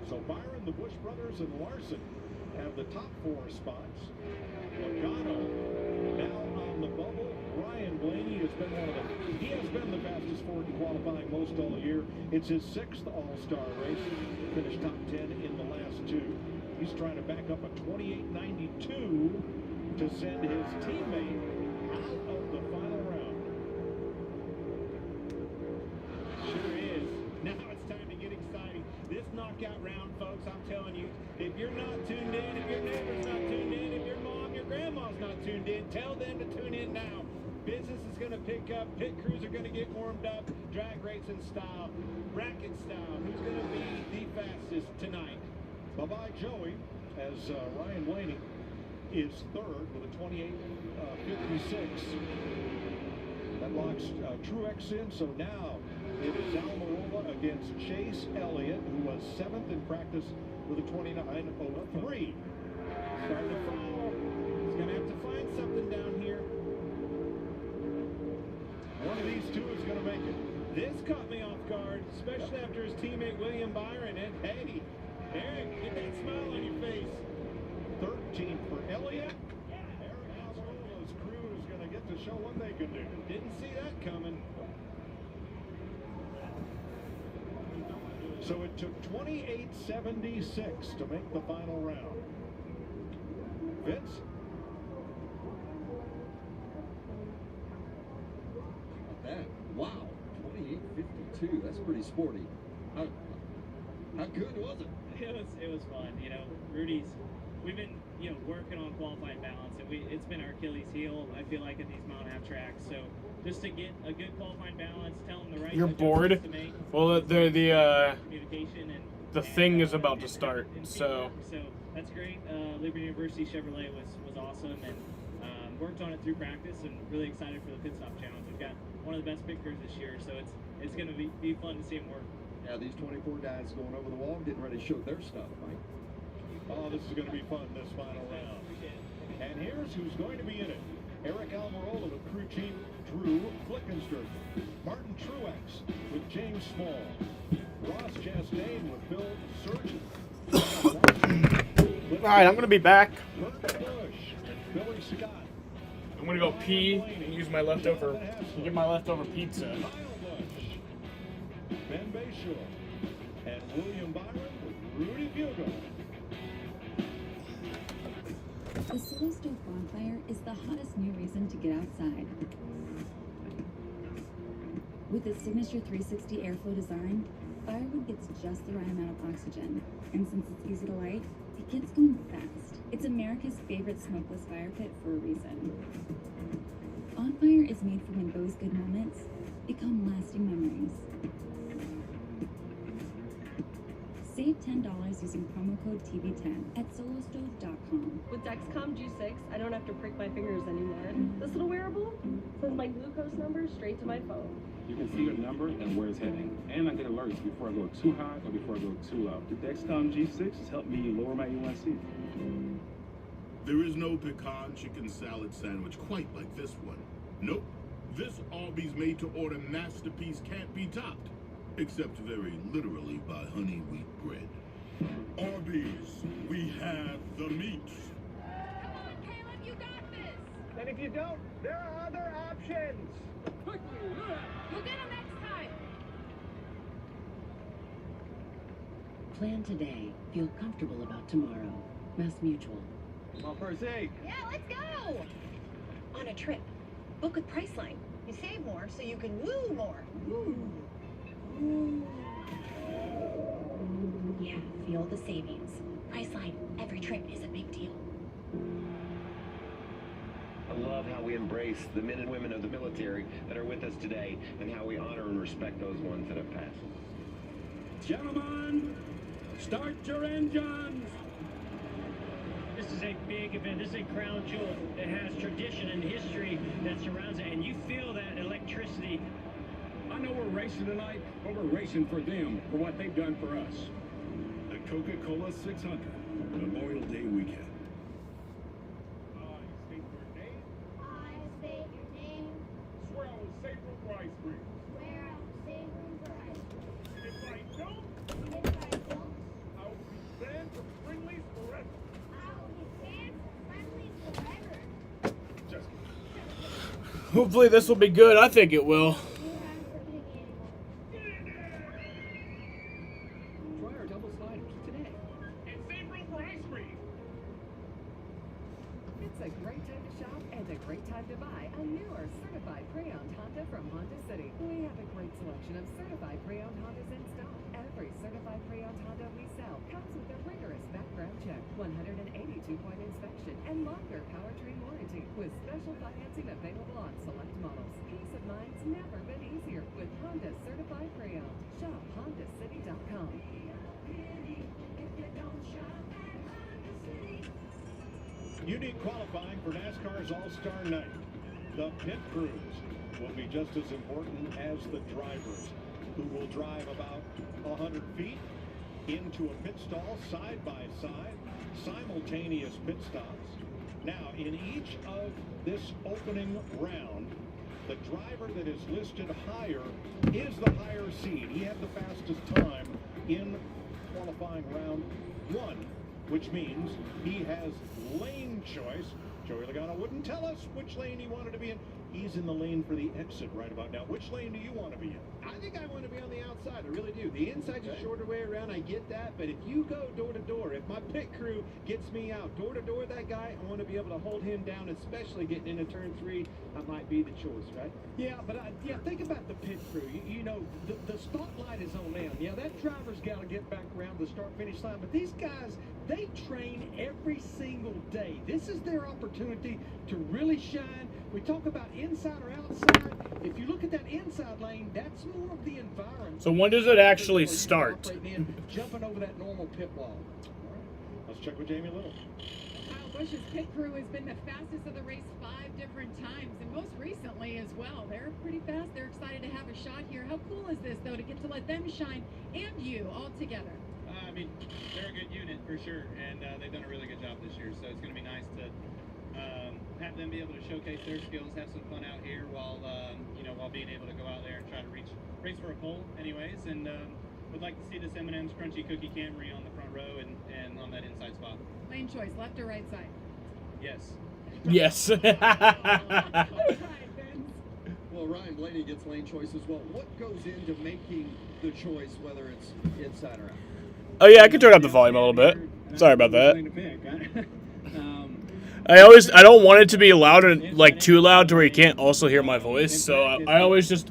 So Byron, the Busch brothers, and Larson have the top 4 spots. Logano now on the bubble. Ryan Blaney has been he has been the fastest Ford in qualifying most all year. It's his 6th All-Star race. Finished top 10 in the last 2. He's trying to back up a 28.92 to send his teammate out of the final round. Sure is. Now it's time to get exciting. This knockout round, folks, I'm telling you, if you're not tuned in, if your neighbor's not tuned in, if your mom, your grandma's not tuned in, tell them to tune in now. Business is going to pick up. Pit crews are going to get warmed up. Drag racing style, bracket style. Who's going to be the fastest tonight? Bye-bye, Joey, as Ryan Blaney is third with a 28.56. That locks Truex in, so now it is Alvaro against Chase Elliott, who was 7th in practice with a 29.03. Starting to fall. He's going to have to find something down here. One of these two is going to make it. This caught me off guard, especially after his teammate William Byron. And hey, Derrick, get that smile on your face. 13th for Elliott. Eric Alvaro's crew is going to get to show what they can do. Didn't see that coming. So it took 28.76 to make the final round. Vince? That, wow, 28.52. That's pretty sporty. How good was it? It was fun. You know, we've been working on qualifying balance, and it's been our Achilles heel. I feel like at these mile and a half tracks. So just to get a good qualifying balance, tell them the right. You're bored. To make, well, communication and the thing is about to start. So that's great. Liberty University Chevrolet was awesome, and worked on it through practice, and really excited for the pit stop challenge. We've got one of the best pit crews this year, so it's going to be fun to see them work. Yeah, these 24 guys going over the wall, getting ready to show their stuff, Mike. Oh, this is going to be fun, this final round. And here's who's going to be in it. Eric Almirola with crew chief Drew Flickenster. Martin Truex with James Small. Ross Chastain with Phil Surgeon. All right, I'm gonna be back. Busch and Billy Scott. I'm gonna go pee and use my leftover, get my leftover pizza. Busch, Ben Bayshore, and William Byron with Rudy Bugle. The Solo Stove Bonfire is the hottest new reason to get outside. With its signature 360 airflow design, firewood gets just the right amount of oxygen, and since it's easy to light, it gets going fast. It's America's favorite smokeless fire pit for a reason. Bonfire is made for when those good moments become lasting memories. Save $10 using promo code TV10 at solostove.com. With Dexcom G6, I don't have to prick my fingers anymore. This little wearable sends my glucose number straight to my phone. You can see your number and where it's heading. And I get alerts before I go too high or before I go too low. The Dexcom G6 has helped me lower my A1C. There is no pecan chicken salad sandwich quite like this one. Nope. This Arby's made-to-order masterpiece can't be topped. Except very literally by honey wheat bread. Arby's, we have the meat. Come on, Caleb, you got this. And if you don't, there are other options. We'll get them next time. Plan today. Feel comfortable about tomorrow. Mass Mutual. Well, first aid. Yeah, let's go. On a trip, book with Priceline. You save more so you can woo more. Woo. Yeah, feel the savings. Priceline, every trip is a big deal. I love how we embrace the men and women of the military that are with us today and how we honor and respect those ones that have passed. Gentlemen, start your engines. This is a big event. This is a crown jewel that has tradition and history that surrounds it, and you feel that electricity. I know we're racing tonight, but we're racing for them, for what they've done for us. The Coca-Cola 600 Memorial Day weekend. I state your name. Swear I will save room for ice cream. Swear I will save room for ice cream. If I don't, If I don't, I will be banned from Friendly's forever. I will be banned from Friendly's forever. Just Hopefully this will be good. I think it will. Try our double sliders today. and save room for ice cream. It's a great time to shop and a great time to buy a newer certified pre-owned Honda from Honda City. We have a great selection of certified pre-owned Hondas in stock. Every certified pre-owned Honda we sell comes with a rigorous background check, 182-point inspection, and longer powertrain warranty with special financing available on select models. Peace of mind's never been easier with Honda certified pre-owned. Shop HondaCity.com. Unique qualifying for NASCAR's All-Star Night. The pit crews will be just as important as the drivers, who will drive about 100 feet into a pit stall side by side, simultaneous pit stops. Now, in each of this opening round, the driver that is listed higher is the higher seed. He had the fastest time in qualifying round one, which means he has lane choice. Joey Logano wouldn't tell us which lane he wanted to be in. He's in the lane for the exit right about now. Which lane do you want to be in? I think I want to be on the outside. I really do. The inside's a shorter way around. I get that. But if you go door to door, if my pit crew gets me out door to door, that guy, I want to be able to hold him down, especially getting into turn 3. That might be the choice, right? Yeah, but think about the pit crew. You know, the spotlight is on them. Yeah, that driver's got to get back around the start-finish line. But these guys, they train every single day. This is their opportunity to really shine. We talk about inside or outside. If you look at that inside lane, that's more of the environment. So when does it actually start? Jumping over that normal pit wall. Let's check with Jamie Little. Kyle Busch's pit crew has been the fastest of the race 5 different times, and most recently as well. They're pretty fast. They're excited to have a shot here. How cool is this, though, to get to let them shine and you all together? I mean, they're a good unit for sure, and they've done a really good job this year. So it's going to be nice to have them be able to showcase their skills, have some fun out here while while being able to go out there and try to race for a pole, anyways. And would like to see this M&M's Crunchy Cookie Camry on the front row and on that inside spot. Lane choice, left or right side? Yes. Yes. Well, Ryan Blaney gets lane choice as well. What goes into making the choice, whether it's inside or out? Oh yeah, I can turn up the volume a little bit. Sorry about that. I don't want it to be loud and like too loud to where you can't also hear my voice. So I always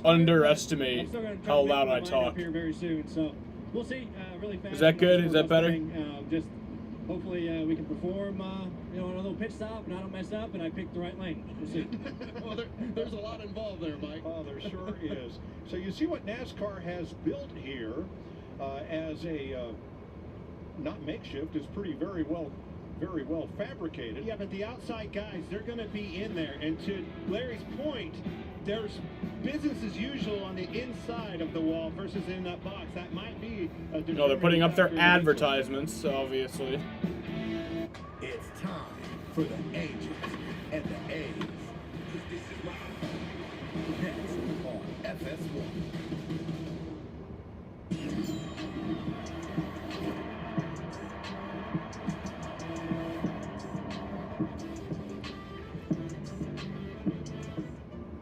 underestimate how loud I talk. Here very soon, so we'll see. Really fast. Is that good? Is that better? Just hopefully we can perform, you know, on a little pit stop, and I don't mess up, and I pick the right lane. We'll see. Well, there's a lot involved there, Mike. Oh, there sure is. So you see what NASCAR has built here as a not makeshift. It's pretty very well fabricated. Yeah, but the outside guys, they're going to be in there. And to Larry's point, there's business as usual on the inside of the wall versus in that box. That might be a No, they're putting up their advertisements, obviously. It's time for the Ages and the A's. Next on FS1.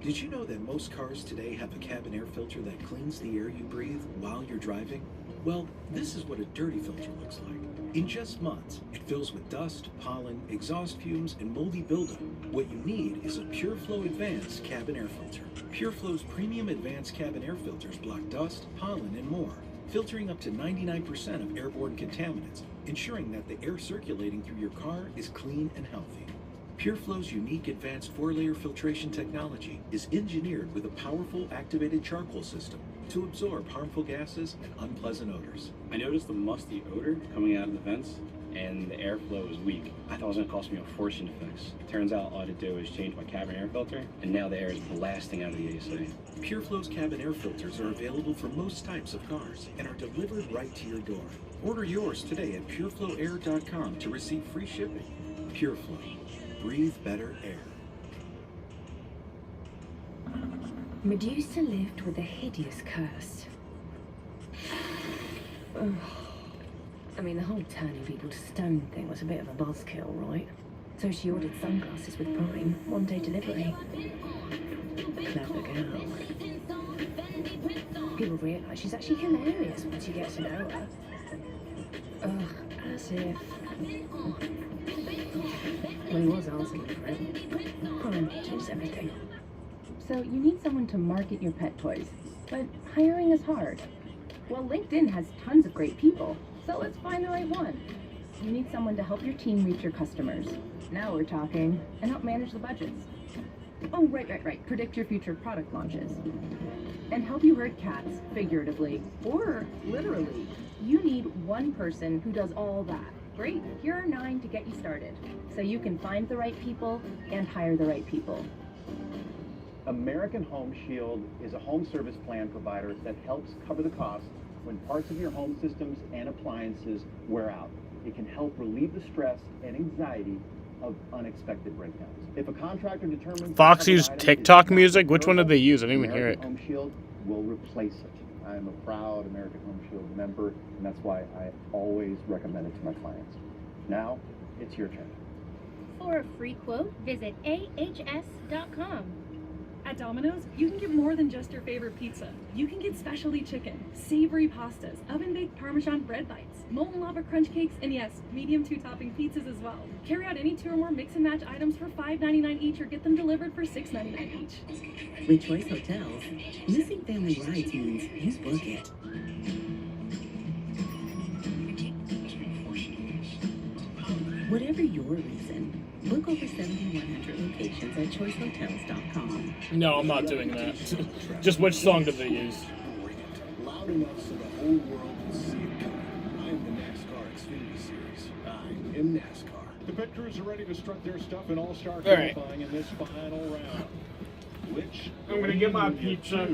Did you know that most cars today have a cabin air filter that cleans the air you breathe while you're driving? Well, this is what a dirty filter looks like. In just months, it fills with dust, pollen, exhaust fumes, and moldy buildup. What you need is a PureFlow Advanced cabin air filter. PureFlow's premium advanced cabin air filters block dust, pollen, and more, filtering up to 99% of airborne contaminants, ensuring that the air circulating through your car is clean and healthy. PureFlow's unique advanced 4-layer filtration technology is engineered with a powerful activated charcoal system to absorb harmful gases and unpleasant odors. I noticed the musty odor coming out of the vents, and the airflow was weak. I thought it was going to cost me a fortune to fix. Turns out all I had to do is change my cabin air filter, and now the air is blasting out of the AC. PureFlow's cabin air filters are available for most types of cars and are delivered right to your door. Order yours today at pureflowair.com to receive free shipping. PureFlow. Breathe better air. Medusa lived with a hideous curse. Ugh. I mean, the whole turning people to stone thing was a bit of a buzzkill, right? So she ordered sunglasses with Prime, one-day delivery. Clever girl. People realise she's actually hilarious once you get to know her. Ugh, as if... Well, he was asking for it. Prime changes everything. So you need someone to market your pet toys, but hiring is hard. Well, LinkedIn has tons of great people, so let's find the right one. You need someone to help your team reach your customers. Now we're talking, and help manage the budgets. Oh, right. Predict your future product launches. And help you herd cats, figuratively, or literally. You need one person who does all that. Great, here are 9 to get you started, so you can find the right people and hire the right people. American Home Shield is a home service plan provider that helps cover the cost when parts of your home systems and appliances wear out. It can help relieve the stress and anxiety of unexpected breakdowns. If a contractor determines Fox used TikTok music. Which one did they use? I didn't even hear it. Home Shield will replace it. I am a proud American Home Shield member, and that's why I always recommend it to my clients. Now, it's your turn. For a free quote, visit ahs.com. At Domino's, you can get more than just your favorite pizza. You can get specialty chicken, savory pastas, oven-baked Parmesan bread bites, molten lava crunch cakes, and yes, medium 2-topping pizzas as well. Carry out any 2 or more mix and match items for $5.99 each or get them delivered for $6.99 each. With Choice Hotels, missing family rides means you book it. Whatever your reason, book over 7,100 locations at choicehotels.com. No, I'm not doing that. Just which song did they use? Loud enough so the whole world can see it coming. I am the NASCAR Xfinity Series. I am NASCAR. The pit crews are ready to strut their stuff in all-star right. qualifying in this final round. Which I'm gonna get my pizza.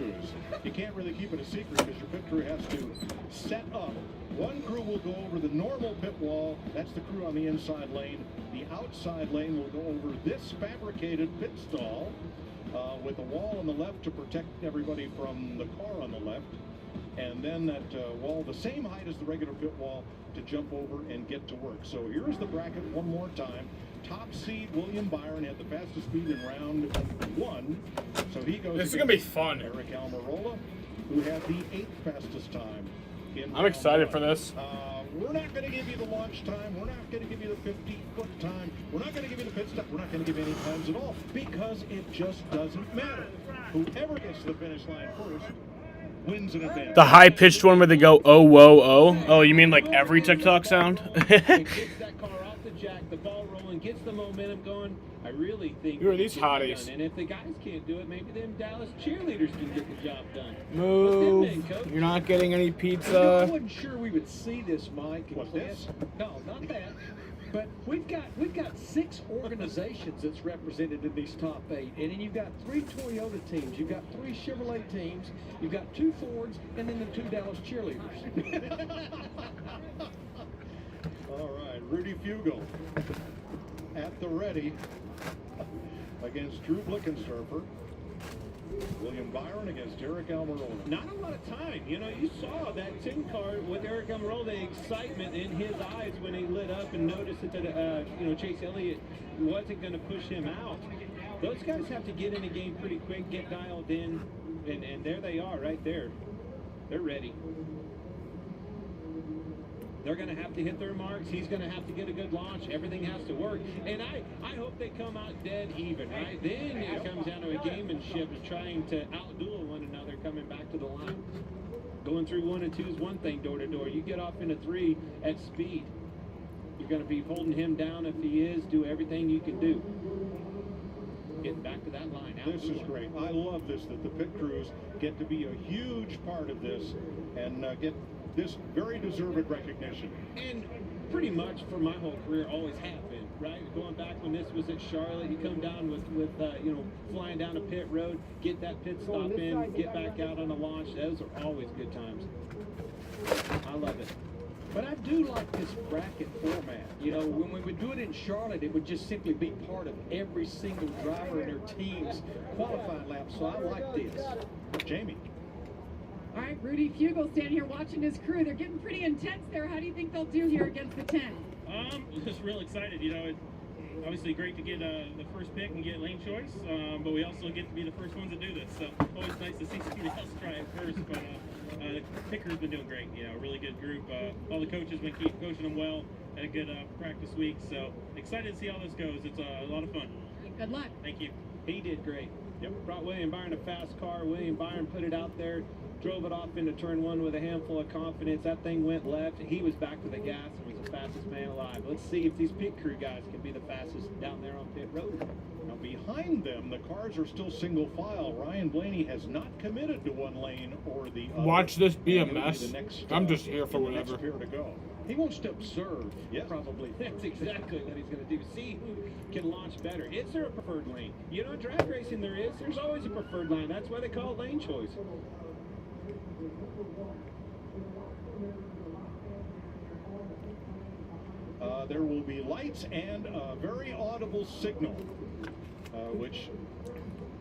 You can't really keep it a secret because your pit crew has to set up. One crew will go over the normal pit wall. That's the crew on the inside lane. The outside lane will go over this fabricated pit stall with a wall on the left to protect everybody from the car on the left. and then that wall the same height as the regular pit wall to jump over and get to work. So here's the bracket one more time. Top seed William Byron had the fastest speed in round 1. So he goes. This is going to be fun. Derrick Alvaro, who had the 8th fastest time. I'm excited for this. We're not going to give you the launch time. We're not going to give you the 50-foot time. We're not going to give you the pit stop. We're not going to give you any times at all because it just doesn't matter. Whoever gets to the finish line first wins an event. The high-pitched one where they go, oh, whoa, oh. Oh, you mean like every TikTok sound? Gets that car off the jack, the ball rolling, gets the momentum going. I really think. Who are these hotties? And if the guys can't do it, maybe them Dallas cheerleaders can get the job done. Move. You're not getting any I pizza. wasn't sure we would see this, Mike. What's this? No, not that. But we've got 6 organizations that's represented in these top 8, and then you've got 3 Toyota teams, you've got 3 Chevrolet teams, you've got 2 Fords, and then the 2 Dallas cheerleaders. All right, Rudy Fugle at the ready against Drew Blickensderfer. William Byron against Derrick Alvaro. Not a lot of time. You know, you saw that 10 car with Derrick Alvaro, the excitement in his eyes when he lit up and noticed that, Chase Elliott wasn't going to push him out. Those guys have to get in the game pretty quick, get dialed in, and there they are right there. They're ready. They're going to have to hit their marks. He's going to have to get a good launch. Everything has to work. And I hope they come out dead even, right? Then it comes down to a gamemanship of trying to outduel one another coming back to the line. Going through 1 and 2 is one thing door to door. You get off into 3 at speed. You're going to be holding him down if he is. Do everything you can do. Getting back to that line. This is great. I love this, that the pit crews get to be a huge part of this and get this very deserved recognition. And pretty much for my whole career always have been, right? Going back when this was at Charlotte, you come down with flying down a pit road, get that pit stop in, get back out on the launch. Those are always good times. I love it. But I do like this bracket format. You know, when we would do it in Charlotte, it would just simply be part of every single driver in their team's qualifying lap. So I like this. Jamie. All right, Rudy Fugle standing here watching his crew. They're getting pretty intense there. How do you think they'll do here against the 10? Just real excited. You know, it's obviously great to get the first pick and get lane choice, but we also get to be the first ones to do this. So always nice to see somebody else try it first. But the picker's been doing great. You know, really good group. All the coaches been keep coaching them well. Had a good practice week. So excited to see how this goes. It's a lot of fun. Good luck. Thank you. He did great. Yep, brought William Byron a fast car. William Byron put it out there, drove it off into turn 1 with a handful of confidence. That thing went left. He was back to the gas and was the fastest man alive. Let's see if these pit crew guys can be the fastest down there on pit road. Now behind them, the cars are still single file. Ryan Blaney has not committed to one lane or the other. Watch this be a And it'll mess. the next, I'm just here for the next whatever. pair to go. He wants to observe, Yes. probably. That's exactly what he's going to do. See who can launch better. Is there a preferred lane? You know, in drag racing there is. There's always a preferred line. That's why they call it lane choice. There will be lights and a very audible signal, which,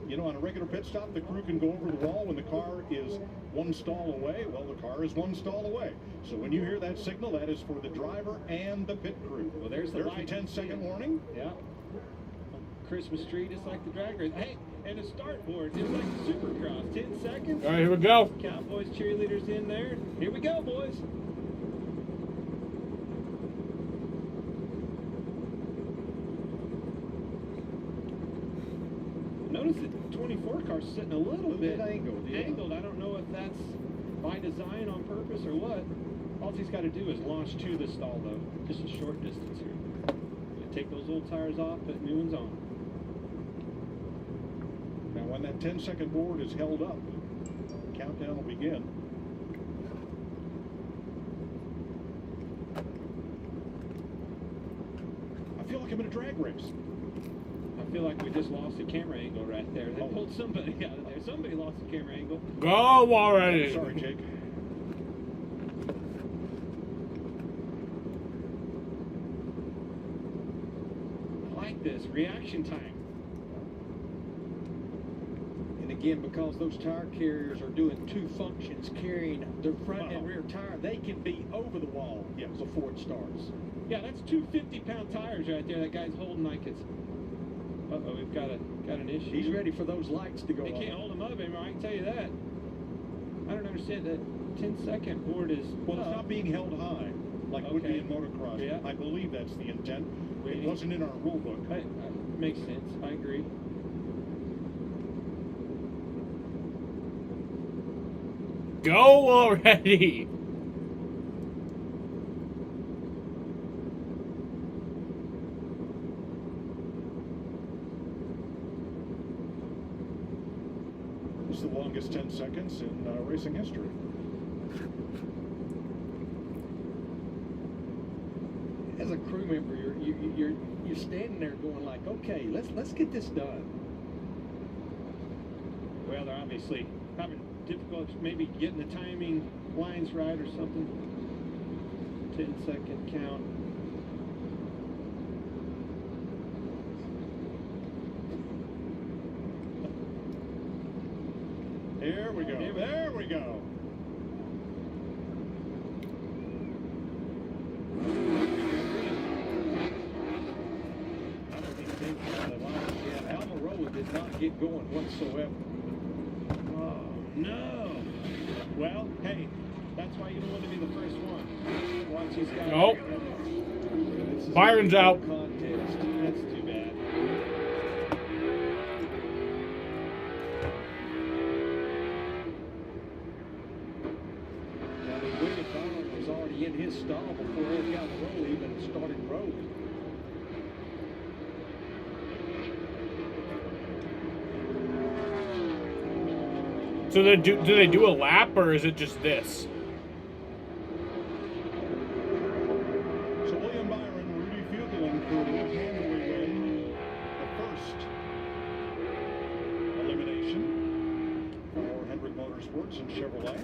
you know, on a regular pit stop, the crew can go over the wall when the car is 1 stall away. Well, the car is 1 stall away. So when you hear that signal, that is for the driver and the pit crew. Well, there's the light. 10-second warning. Yeah. Christmas tree, just like the drag race. Hey, and a start board, just like the Supercross. 10 seconds. All right, here we go. Cowboys cheerleaders in there. Here we go, boys. Notice the 24 car's sitting a little bit angled. I don't know if that's by design on purpose or what. All he's got to do is launch to the stall, though. Just a short distance here. Take those old tires off, put new ones on. Now, when that 10-second board is held up, the countdown will begin. I feel like I'm in a drag race. I feel like we just lost a camera angle right there. They pulled somebody out of there. Somebody lost the camera angle. Go already. Sorry, Jake. I like this reaction time. And again, because those tire carriers are doing two functions, carrying their front and rear tire, they can be over the wall before it starts. Yeah, that's two 50-pound tires right there. That guy's holding like it's... Uh-oh, we've got an issue. He's ready for those lights to go on. They can't hold him up anymore, I can tell you that. I don't understand that 10-second board is... Well, it's not being held high, like would be in motocross. Yeah. I believe that's the intent. It wasn't in our rule book. Makes sense. I agree. Go already! It's the longest 10 seconds in racing history. As a crew member, you're standing there going like, okay, let's get this done. Well, they're obviously having difficulty maybe getting the timing lines right or something. 10-second count. Here we go. There we go. Alvaro did not get going whatsoever. Oh, no. Well, hey, that's why you don't want to be the first one. Watch these guys. Nope. Byron's out. Contest. That's too bad. Now, the wicked Byron was already in his stall before Alvaro even started rolling. So do they do a lap, or is it just this? So William Byron, Rudy Fugling for handily win the first elimination for Hendrick Motorsports and Chevrolet.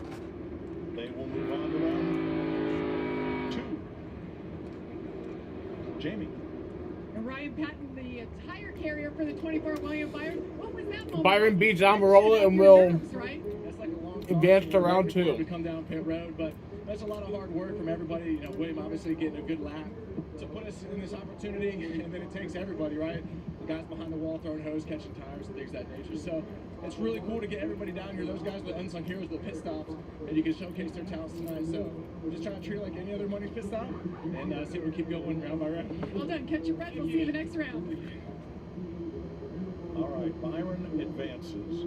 They will move on to round 2. Jamie. And Ryan Patton, the tire carrier for the 24 William Byron. What was that moment? Byron beats Alvaro and will advance to round 2. We come down pit road, but that's a lot of hard work from everybody. You know, William obviously getting a good lap to put us in this opportunity, and then it takes everybody, right? The guys behind the wall throwing hose, catching tires, and things of that nature. So it's really cool to get everybody down here. Those guys are the unsung heroes of the pit stops, and you can showcase their talents tonight. So we're just trying to treat it like any other money pit stop, and see if we keep going round by round. Well done. Catch your breath. We'll see you the next round. All right, Byron advances.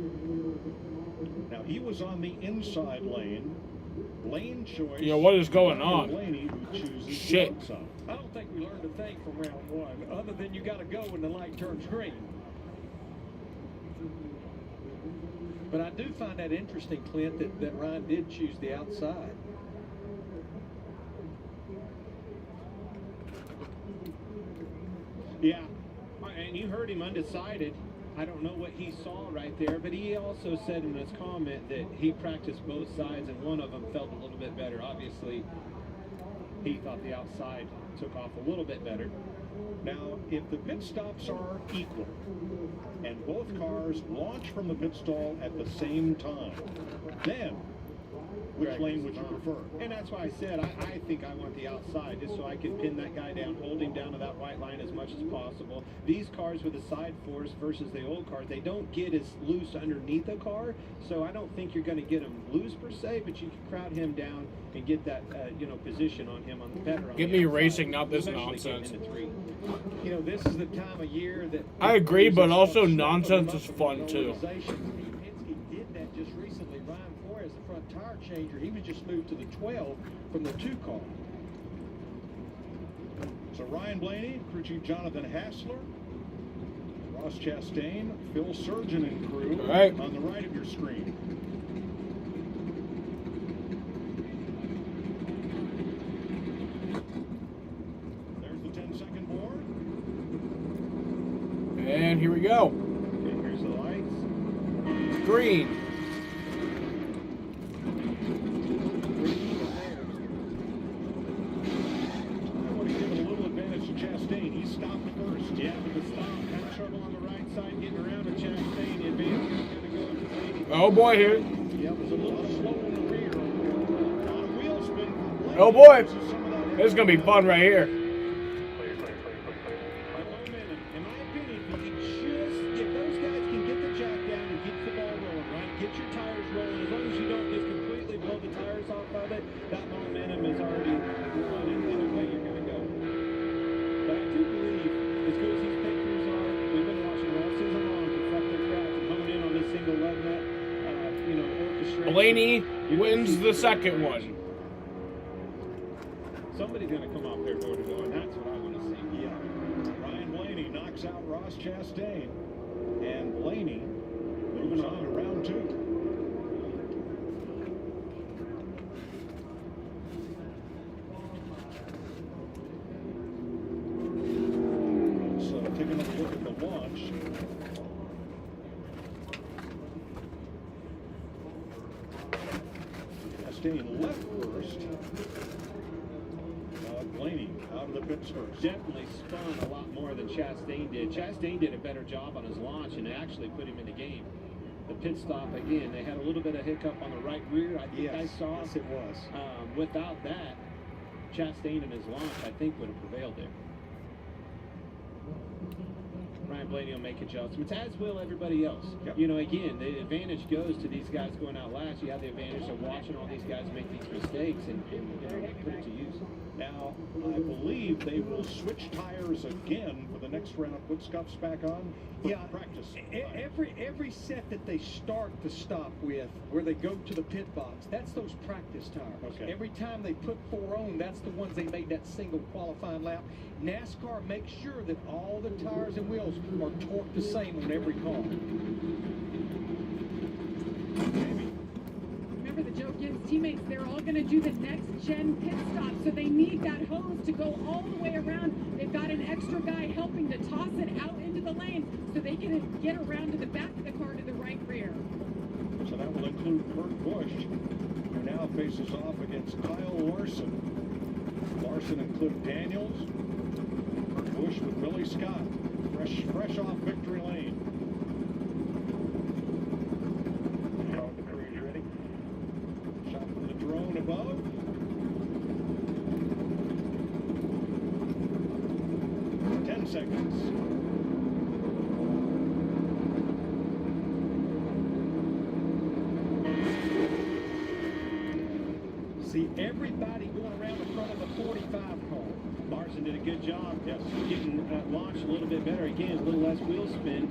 Now, he was on the inside lane. Blaine choice. You know, what is going on? Blaney, who chooses Shit. the outside. I don't think we learned a thing from round 1, other than you got to go when the light turns green. But I do find that interesting, Clint, that Ryan did choose the outside. Yeah, and you heard him undecided. I don't know what he saw right there, but he also said in his comment that he practiced both sides and one of them felt a little bit better. Obviously, he thought the outside took off a little bit better. Now, if the pit stops are equal and both cars launch from the pit stall at the same time, then which lane would you prefer? And that's why I said I think I want the outside, just so I can pin that guy down, hold him down to that white line as much as possible. These cars with the side force versus the old cars, they don't get as loose underneath the car, so I don't think you're going to get him loose per se, but you can crowd him down and get that position on him on the better. Get me racing, not this nonsense. You know, this is the time of year that I agree, but also nonsense is fun too. Did that just recently. Ryan Flores, the front tire changer, he was just moved to the 12 from the 2 car. So Ryan Blaney, crew chief Jonathan Hassler, Ross Chastain, Phil Surgeon and crew on the right of your screen. There's the 10-second board. And here we go. And here's the lights. Green. Chastain, he stopped first. Yeah, with the stop, had trouble on the right side getting around with Chastain. The advance is going to go to Oh boy, here. Yeah, it was a little slow in the rear. A lot of wheel spin from Blaney. Oh boy, this is gonna be fun right here. In my opinion, if those guys can get the jack down and get the ball rolling, right? Get your tires rolling. As long as you don't just completely blow the tires off of it, that momentum is already running the way you're going to go. But I do believe, as good as these pictures are, we've been watching all season long perfect their craft and hone in on this single lug nut, orchestration. Blaney wins the second one. Somebody's going to come off their door to go, and that's what I want to see. Yeah. Ryan Blaney knocks out Ross Chastain. And Blaney moving on to round 2. So taking a look at the launch. Chastain left first. Blaney out of the pits first. Definitely spun a lot more than Chastain did. Chastain did a better job on his launch and actually put him in the game. The pit stop, again, they had a little bit of hiccup on the right rear, I think I saw. Yes, it was. Without that, Chastain and his launch, I think, would have prevailed there. Ryan Blaney will make adjustments, as will everybody else. Yep. You know, again, the advantage goes to these guys going out last. You have the advantage of watching all these guys make these mistakes and put it to use. Now, I believe they will switch tires again for the next round. Put scuffs back on for practice. Every set that they start the stop with, where they go to the pit box, that's those practice tires. Okay. Every time they put 4 on, that's the ones they made that single qualifying lap. NASCAR makes sure that all the tires and wheels are torqued the same on every car. Remember, the joke is teammates, they're all going to do the next gen pit stop, so they need that hose to go all the way around. They've got an extra guy helping to toss it out into the lane so they can get around to the back of the car to the right rear. So that will include Kurt Busch, who now faces off against Kyle Larson. Larson and Cliff Daniels. Kurt Busch with Billy Scott, fresh off victory lane. The crew's ready. Shot from the drone above. Seconds. See, everybody going around the front of the 45 car. Larson did a good job getting launched a little bit better. Again, a little less wheel spin.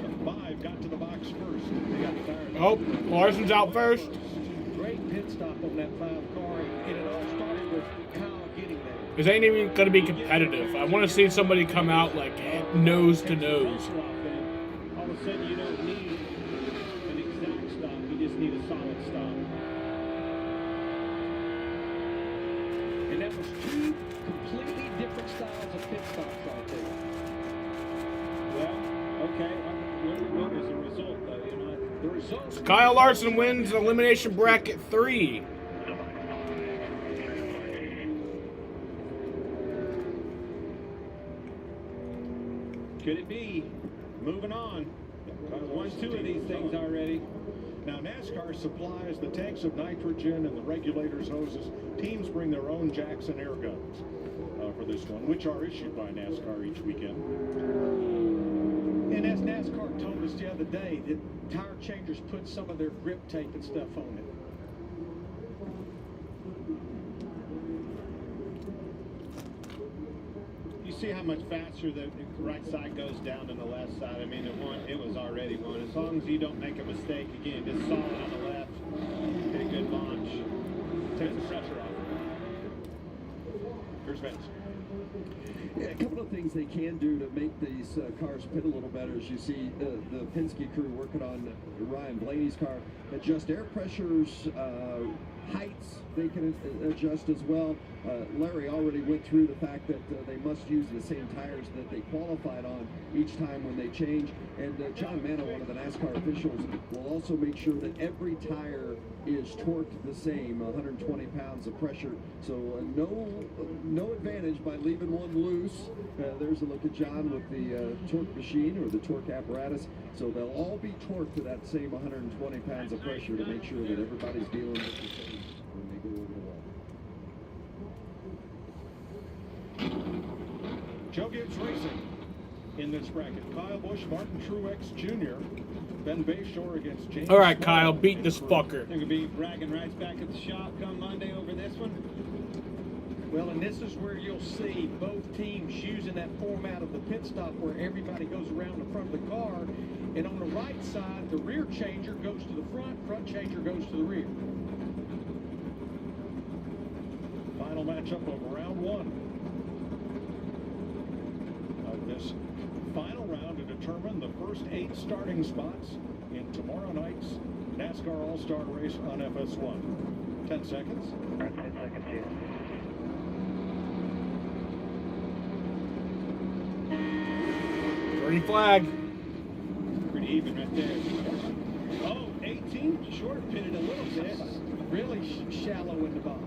The 5 got to the box first. They got the tires. Oh, Larson's out first. Great pit stop on that 5 car, and it all started with Kyle getting there. This ain't even going to be competitive. I want to see somebody come out like nose to nose. All of a sudden, you don't need an exact stop. You just need a solid stop. And that was 2 completely different styles of pit stops right there. Well, okay. What was the result, though? You know, the result. Kyle Larson wins elimination bracket 3. Could it be? Moving on. Won 2 of these things already. Now, NASCAR supplies the tanks of nitrogen and the regulators hoses. Teams bring their own jacks and air guns for this one, which are issued by NASCAR each weekend. And as NASCAR told us the other day, that tire changers put some of their grip tape and stuff on it. You see how much faster the right side goes down than the left side. I mean, it was already won. As long as you don't make a mistake, again, just solid on the left, get a good launch, takes the pressure off. Here's Vince. Yeah, a couple of things they can do to make these cars pit a little better. As you see the Penske crew working on Ryan Blaney's car, adjust air pressures, heights they can adjust as well. Larry already went through the fact that they must use the same tires that they qualified on each time when they change. And John Mano, one of the NASCAR officials, will also make sure that every tire is torqued the same, 120 pounds of pressure. So no advantage by leaving one loose. There's a look at John with the torque machine or the torque apparatus. So they'll all be torqued to that same 120 pounds of pressure to make sure that everybody's dealing with the same when they go over the wall. Joe Gibbs Racing in this bracket. Kyle Busch, Martin Truex Jr., Ben Bayshore against James. All right, Kyle, beat this fucker. They're going to be bragging rights back at the shop come Monday over this one. Well, and this is where you'll see both teams using that format of the pit stop where everybody goes around the front of the car, and on the right side, the rear changer goes to the front, front changer goes to the rear. Final matchup of round one of this final round to determine the first 8 starting spots in tomorrow night's NASCAR All-Star Race on FS1. 10 seconds. 10 seconds here. Green flag. Pretty even right there. Oh, 18 short pitted a little bit. Really shallow in the box.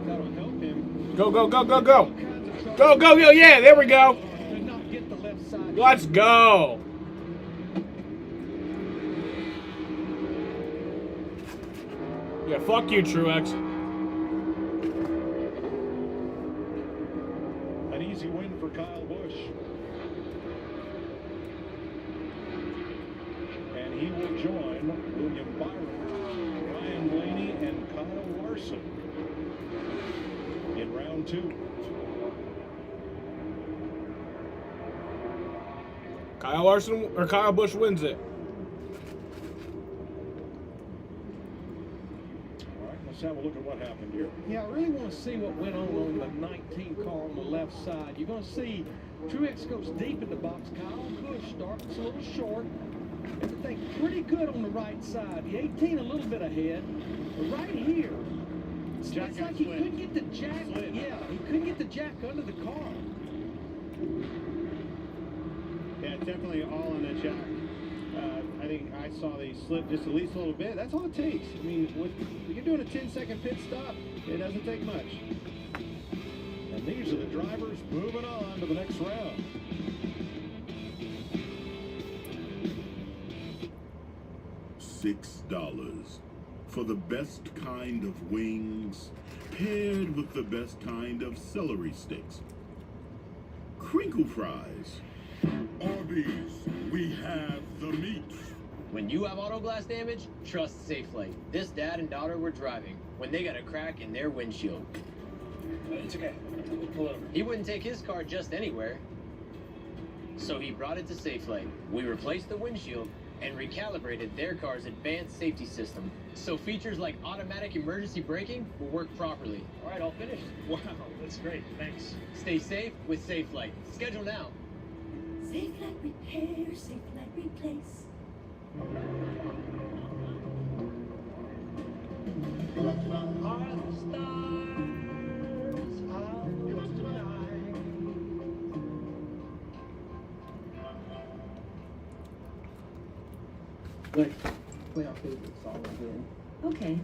That'll help him. Go, go, go, go, go. Go, go, go. Yeah, there we go. Could not get the left side. Let's go. Yeah, fuck you, Truex. An easy win for Kyle Busch. And he will join William Byron, Ryan Blaney, and Kyle Larson in round 2. Kyle Busch wins it. Let's have a look at what happened here. Yeah, I really want to see what went on the 19 car on the left side. You're going to see Truex goes deep in the box. Kyle Busch starts a little short. Everything pretty good on the right side. The 18 a little bit ahead. But right here, it's like he couldn't get the jack. Yeah, he couldn't get the jack under the car. Yeah, definitely all on the jack. I think I saw they slip just at least a little bit. That's all it takes. I mean, when you're doing a 10-second pit stop, it doesn't take much. And these are the drivers moving on to the next round. $6 for the best kind of wings paired with the best kind of celery sticks. Crinkle fries. Arby's, we have the meat. When you have auto glass damage, trust SafeLight. This dad and daughter were driving when they got a crack in their windshield. It's okay. We'll pull over. He wouldn't take his car just anywhere. So he brought it to SafeLight. We replaced the windshield and recalibrated their car's advanced safety system. So features like automatic emergency braking will work properly. All right, all finished. Wow, that's great. Thanks. Stay safe with SafeLight. Schedule now. SafeLight repair, SafeLight replace. Let's play our favorite song again. Okay.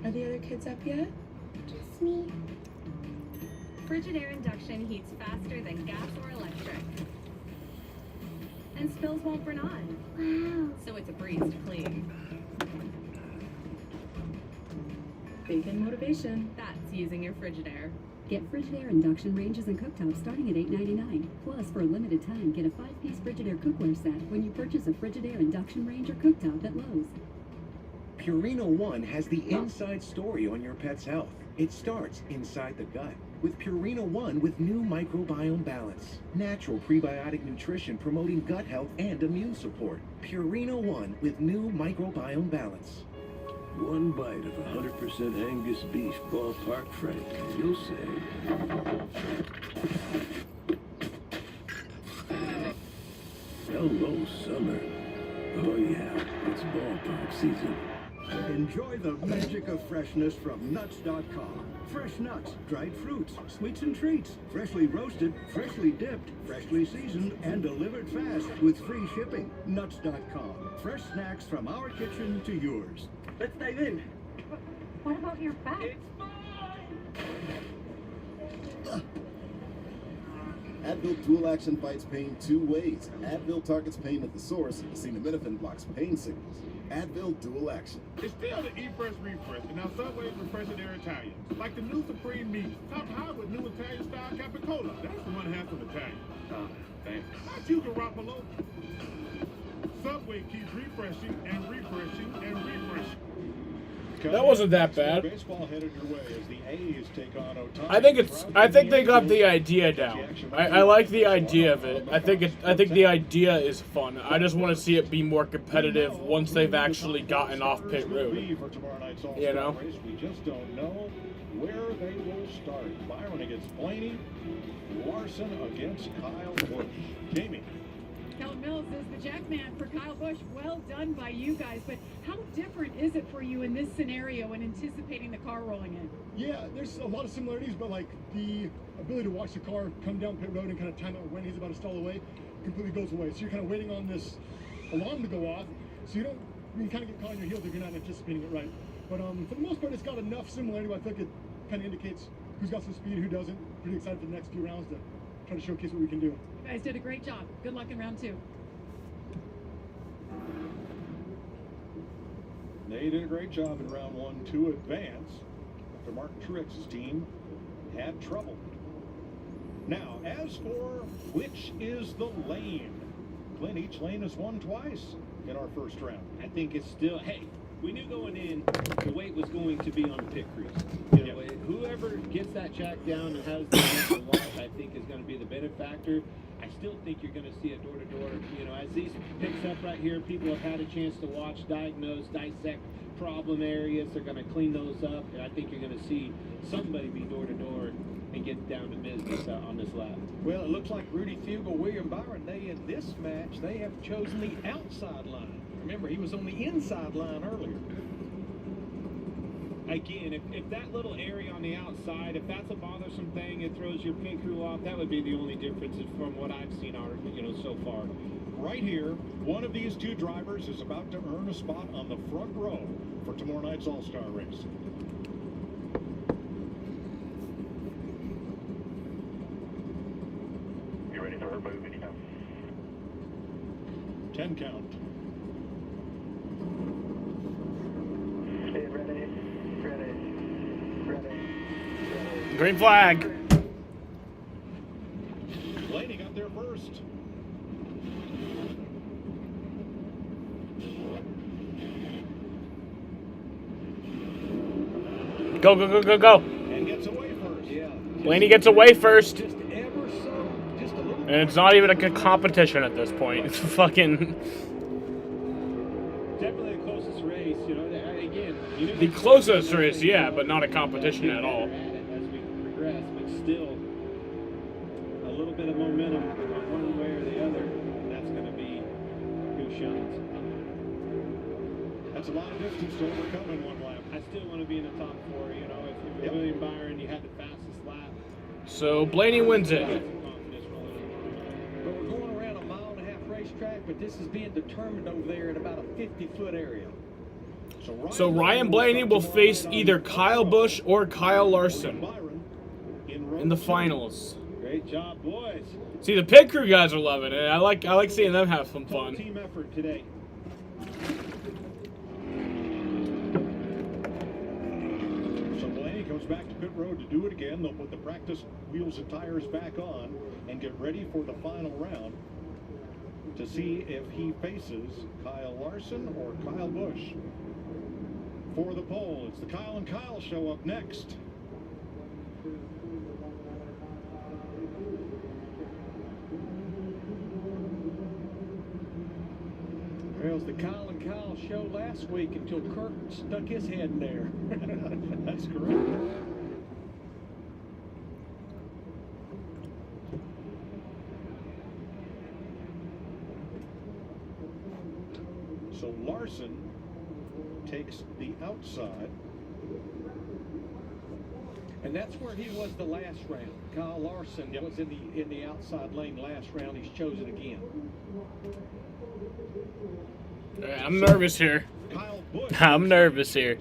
Are the other kids up yet? Just me. Frigidaire induction heats faster than gas or electric. And spills won't burn on. Wow. So it's a breeze to clean. Bacon motivation. That's using your Frigidaire. Get Frigidaire induction ranges and cooktops starting at $8.99. Plus, for a limited time, get a 5-piece Frigidaire cookware set when you purchase a Frigidaire induction range or cooktop at Lowe's. Purina One has the inside story on your pet's health. It starts inside the gut with Purina One with new microbiome balance. Natural prebiotic nutrition promoting gut health and immune support. Purina One with new microbiome balance. One bite of 100% Angus beef ballpark frank, and you'll say, hello, summer. Oh yeah, it's ballpark season. Enjoy the magic of freshness from nuts.com. Fresh nuts, dried fruits, sweets and treats, freshly roasted, freshly dipped, freshly seasoned, and delivered fast with free shipping. Nuts.com. Fresh snacks from our kitchen to yours. Let's dive in. What about your back? It's Advil Dual Action fights pain two ways. Advil targets pain at the source. Acetaminophen blocks pain signals. Advil Dual Action. It's still the eFresh refresh, and now Subway's refreshing their Italian. Like the new Supreme Meat, topped high with new Italian-style capicola. That's the one half of Italian. thanks. Not you, Garoppolo. Subway keeps refreshing and refreshing and refreshing. That wasn't that bad. Baseball headed your way as the A's take on Otani. I think they got the idea down. I like the idea of it. I think the idea is fun. I just want to see it be more competitive once they've actually gotten off pit road. You know? We just don't know where they will start. Byron against Blaney, Larson against Kyle Busch. Jamie. Kellen Mills is the jackman for Kyle Busch. Well done by you guys, but how different is it for you in this scenario and anticipating the car rolling in? Yeah, there's a lot of similarities, but like the ability to watch the car come down pit road and kind of time out when he's about to stall away completely goes away. So you're kind of waiting on this alarm to go off, so you can kind of get caught on your heels if you're not anticipating it right. But for the most part, it's got enough similarity where I think it kind of indicates who's got some speed, who doesn't. Pretty excited for the next few rounds to try to showcase what we can do. You guys did a great job. Good luck in round 2. They did a great job in round 1 to advance after Mark Truex's team had trouble. Now, as for which is the lane, Clint, each lane has won twice in our first round. I think it's still, hey, we knew going in the weight was going to be on the pit crew. You know, whoever gets that track down and has the initial launch, I think is going to be the benefactor. I still think you're going to see a door-to-door. You know, as these picks up right here, people have had a chance to watch, diagnose, dissect problem areas. They're going to clean those up, and I think you're going to see somebody be door-to-door and get down to business on this lap. Well, it looks like Rudy Fugle, William Byron, in this match, they have chosen the outside line. Remember, he was on the inside line earlier. Again, if that little area on the outside, if that's a bothersome thing, it throws your pit crew off, that would be the only difference from what I've seen so far. Right here, one of these two drivers is about to earn a spot on the front row for tomorrow night's All-Star race. You ready for her move anytime? 10 count. Stay ready. Green flag. Blaney got there first. Go, go, go, go, go. And gets away first. Yeah. Blaney gets away first. Just ever so, just a little. And it's not even a competition at this point. It's fucking... Definitely the closest race, again. The closest race, yeah, but not a competition at all. As we progress, but still a little bit of momentum one way or the other, and that's going to be who shines. That's a lot of distance to overcome in one lap. I still want to be in the top 4. You know, if you're William Byron, you had the fastest lap. So Blaney wins it. But we're going around a 1.5 mile racetrack, but this is being determined over there in about a 50-foot area. So Ryan Blaney will face either Kyle Busch or Kyle Larson in the finals. Great job, boys. See, the pit crew guys are loving it. I like seeing them have some fun. Team effort today. So Blaney comes back to pit road to do it again. They'll put the practice wheels and tires back on and get ready for the final round to see if he faces Kyle Larson or Kyle Busch. For the pole, it's the Kyle and Kyle show up next. Well, it was the Kyle and Kyle show last week until Kirk stuck his head in there. That's correct. So Larson takes the outside. And that's where he was the last round. Kyle Larson was in the outside lane last round. He's chosen again. I'm nervous here. Kyle Busch. I'm nervous here.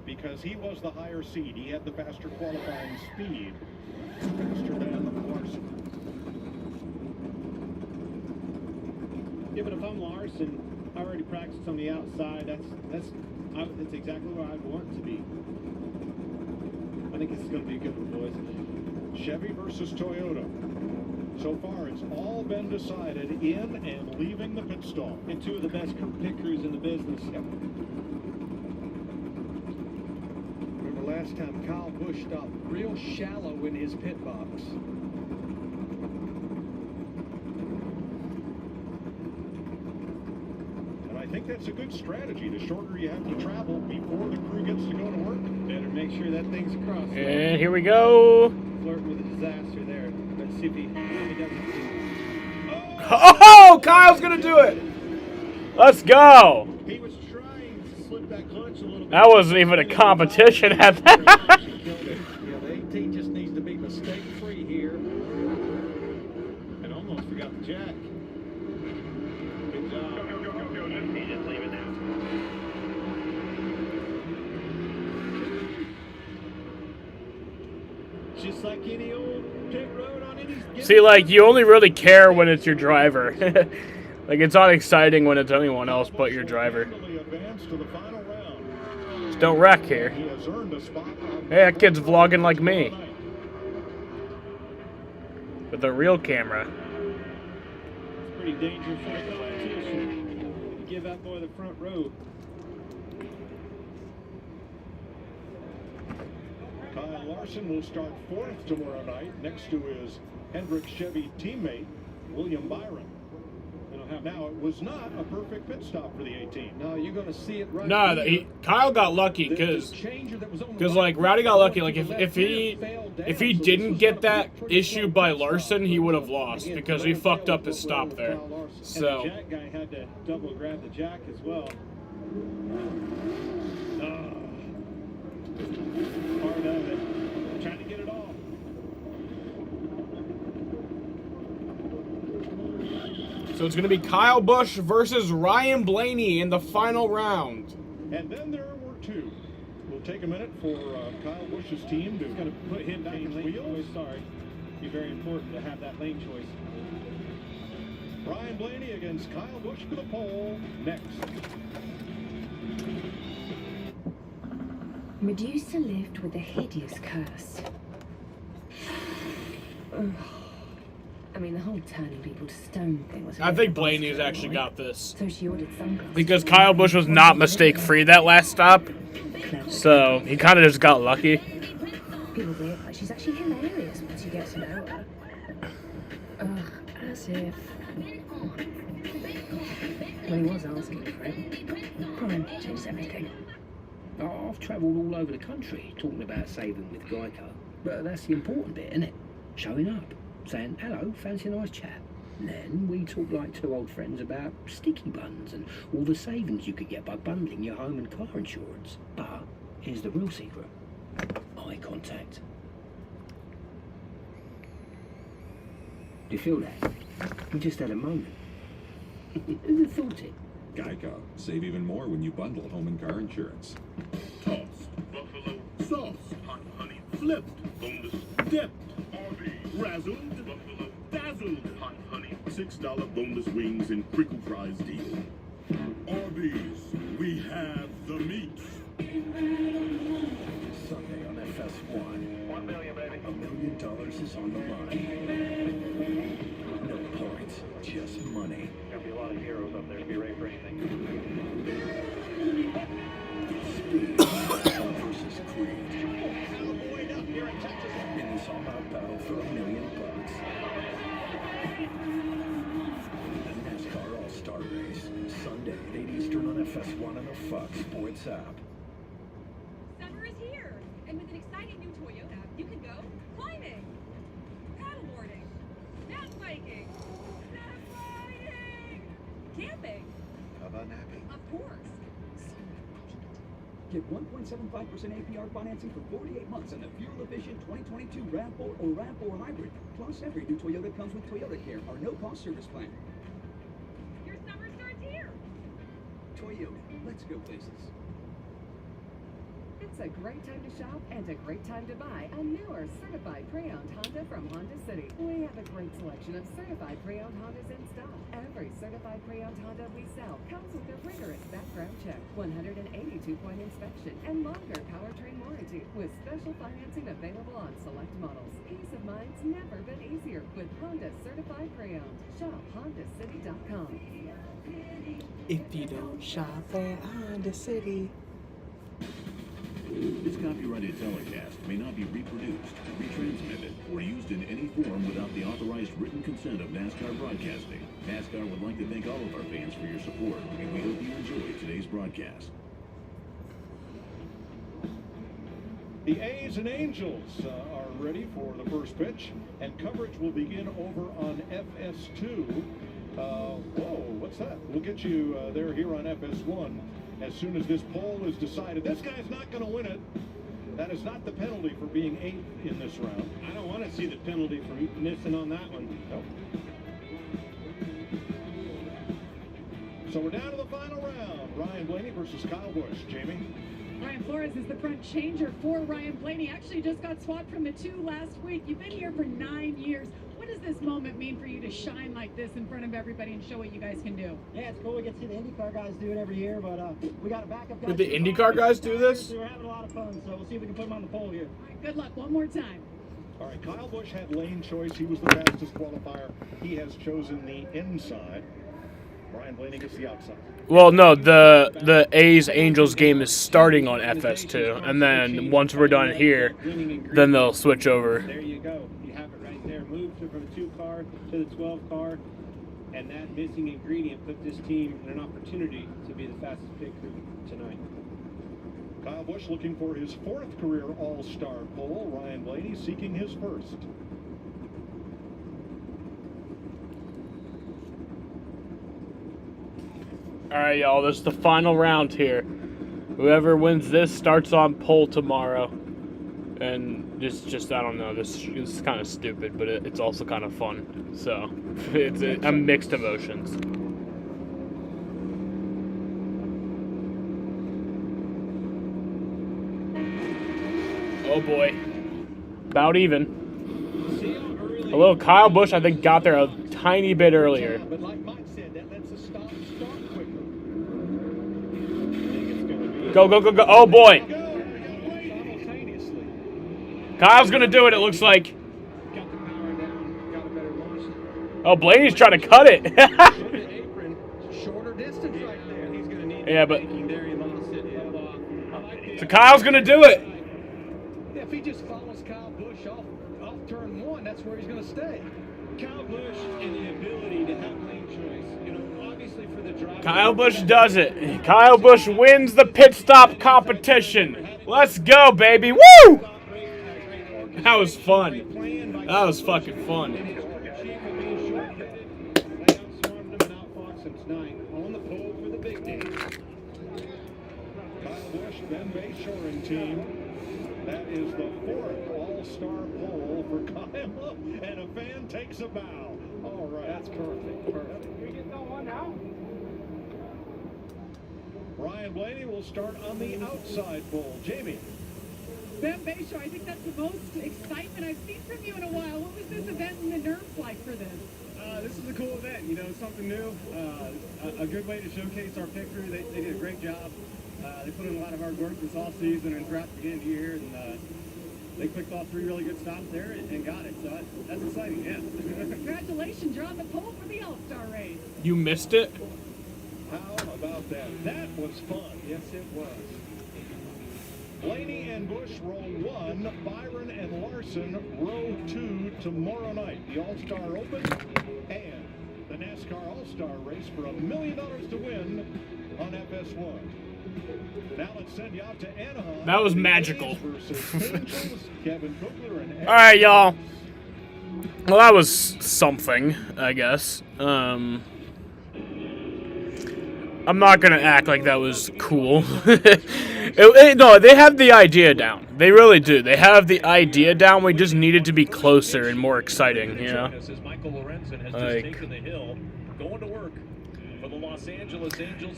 Because he was the higher seed. He had the faster qualifying speed. Faster than Larson. Yeah, but if I'm Larson, I already practiced on the outside. That's exactly where I'd want to be. I think this is going to be a good one, boys. Chevy versus Toyota. So far, it's all been decided in and leaving the pit stop. And two of the best pit crews in the business. Remember last time Kyle Busch stopped real shallow in his pit box. And I think that's a good strategy. The shorter you have to travel before the crew gets to go to work. Better make sure that thing's across. And here we go. Flirting with a disaster there. Let's see if he doesn't. Oh, Kyle's gonna do it. Let's go. He was trying to slip that clutch a little bit. That wasn't even a competition at that. Yeah, the 18 just needs to be mistake-free here. And almost forgot the jack. Good job. Go. Just leave it now. Just like any old pit road on any... See, like, you only really care when it's your driver. Like, it's not exciting when it's anyone else but your driver. Just don't wreck here. Hey, that kid's vlogging like me. With a real camera. It's pretty dangerous for the competition. Give that boy the front row. Kyle Larson will start 4th tomorrow night next to his Hendrick Chevy teammate, William Byron. Now, it was not a perfect pit stop for the 18. No, you're going to see it right. No, Kyle got lucky because like Rowdy got lucky. Like if he didn't get that issue by Larson, he would have lost because he fucked up his stop there. So. And the jack guy had to double grab the jack as well. Part of it. Trying to get it off. So it's going to be Kyle Busch versus Ryan Blaney in the final round. And then there were two. We'll take a minute for Kyle Busch's team to going to put him back in lane choice. Sorry. Be very important to have that lane choice. Ryan Blaney against Kyle Busch for the pole next. Medusa lived with a hideous curse. I mean, the whole turning people to stone thing was... I think Blaney's actually got this. So she ordered sunglasses. Because Kyle Busch was not mistake-free that last stop. So he kind of just got lucky. People be like, she's actually hilarious once you get to know her. Ugh, as if... When he was asking for it. Prime changed everything. Oh, I've travelled all over the country talking about saving with Geico. But that's the important bit, isn't it? Showing up. Saying, hello, fancy a nice chat. And then we talk like two old friends about sticky buns and all the savings you could get by bundling your home and car insurance. But here's the real secret. Eye contact. Do you feel that? We just had a moment. Who'd have thought it? Geico. Save even more when you bundle home and car insurance. Tossed, buffalo, sauce, hot honey, flipped, boneless, dipped, razzled, buffalo, dazzled, hot honey, $6 boneless wings and crinkle fries deal. Arby's, we have the meat. Sunday on FS1. $1 million, baby. $1 million is on the line. No points, just money. Gonna be a lot of heroes up there. Be ready for anything. Speed versus Creed. In this all-out battle for $1 million. The NASCAR All-Star Race. Sunday at 8 Eastern on FS1 and the Fox Sports app. Summer is here, and with an exciting new Toyota, you can go climbing, paddleboarding, mountain biking, camping. How about napping? Of course. Get 1.75% APR financing for 48 months on the fuel-efficient 2022 RAV4 or RAV4 Hybrid. Plus, every new Toyota comes with Toyota Care, our no-cost service plan. Your summer starts here. Toyota, let's go places. It's a great time to shop and a great time to buy a newer certified pre-owned Honda from Honda City. We have a great selection of certified pre-owned Hondas in stock. Every certified pre-owned Honda we sell comes with a rigorous background check, 182-point inspection, and longer powertrain warranty with special financing available on select models. Peace of mind's never been easier with Honda certified pre-owned. Shop HondaCity.com. If you don't shop at Honda City. This copyrighted telecast may not be reproduced, retransmitted, or used in any form without the authorized written consent of NASCAR Broadcasting. NASCAR would like to thank all of our fans for your support, and we hope you enjoy today's broadcast. The A's and Angels are ready for the first pitch, and coverage will begin over on FS2. Whoa, what's that? We'll get you there here on FS1 as soon as this poll is decided. This guy's not going to win it. That is not the penalty for being 8th in this round. I don't want to see the penalty for missing on that one. Nope. So we're down to the final round. Ryan Blaney versus Kyle Busch. Jamie? Ryan Flores is the front changer for Ryan Blaney. Actually just got swapped from the 2 last week. You've been here for 9 years. What does this moment mean for you to shine like this in front of everybody and show what you guys can do? Yeah, it's cool. We get to see the IndyCar guys do it every year, but we got a backup guy. Did the IndyCar guys do this? We're having a lot of fun, so we'll see if we can put them on the pole here. All right, good luck. One more time. All right, Kyle Busch had lane choice. He was the fastest qualifier. He has chosen the inside. Ryan Blaney gets the outside. Well, no, the A's Angels game is starting on FS2, and then once we're done here, then they'll switch over. There you go. You have it right there. Moved from the 2 car to the 12 car, and that missing ingredient put this team in an opportunity to be the fastest pit crew tonight. Kyle Busch looking for his 4th career All-Star pole. Ryan Blaney seeking his 1st. All right, y'all, this is the final round here. Whoever wins this starts on pole tomorrow. And just I don't know, this is kind of stupid, but it's also kind of fun. So, I'm mixed emotions. Oh boy. About even. A little Kyle Busch, I think, got there a tiny bit earlier. But like Mike said, that lets the start quicker. Go, go, go, go. Oh, boy. Kyle's going to do it, it looks like. Oh, Blaney's trying to cut it. Shorter distance right there. He's going to need yeah, but... there. He lost it. So Kyle's going to do it. Yeah, if he just follows Kyle Busch off turn 1, that's where he's going to stay. Kyle Busch and the ability to have lane choice. You know, obviously for the driver. Kyle Busch does it. Kyle Busch wins the pit stop competition. Let's go, baby. Woo! That was fun. That was fucking fun. On the pole for the big day. Kyle Busch, Ben Bay Shoring Team. That is the 4th All-Star pole for Kyle, and a fan takes a bow. All right, that's perfect. Perfect. We get one now. Ryan Blaney will start on the outside pole. Jamie. Ben Bayshore, I think that's the most excitement I've seen from you in a while. What was this event and the nerves like for this? This is a cool event, you know, something new, a good way to showcase our pit crew. They did a great job. They put in a lot of hard work this off season and throughout the beginning of the year, and they clicked off 3 really good stops there and got it. So that's exciting, yeah. Congratulations, you're on the pole for the All-Star race. You missed it? How about that? That was fun. Yes, it was. Blaney and Busch row 1, Byron and Larson row 2 tomorrow night. The All-Star Open and the NASCAR All-Star race for $1 million to win on FS1. Now let's send you out to Anaheim. That was magical. All right, y'all. Well, that was something, I guess. I'm not gonna act like that was cool. No, they have the idea down. They really do. They have the idea down. We just need it to be closer and more exciting, you know?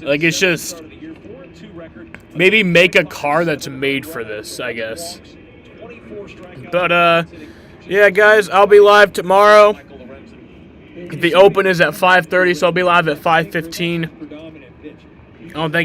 Like it's just maybe make a car that's made for this, I guess. But yeah, guys, I'll be live tomorrow. The Open is at 5:30, so I'll be live at 5:15. I don't think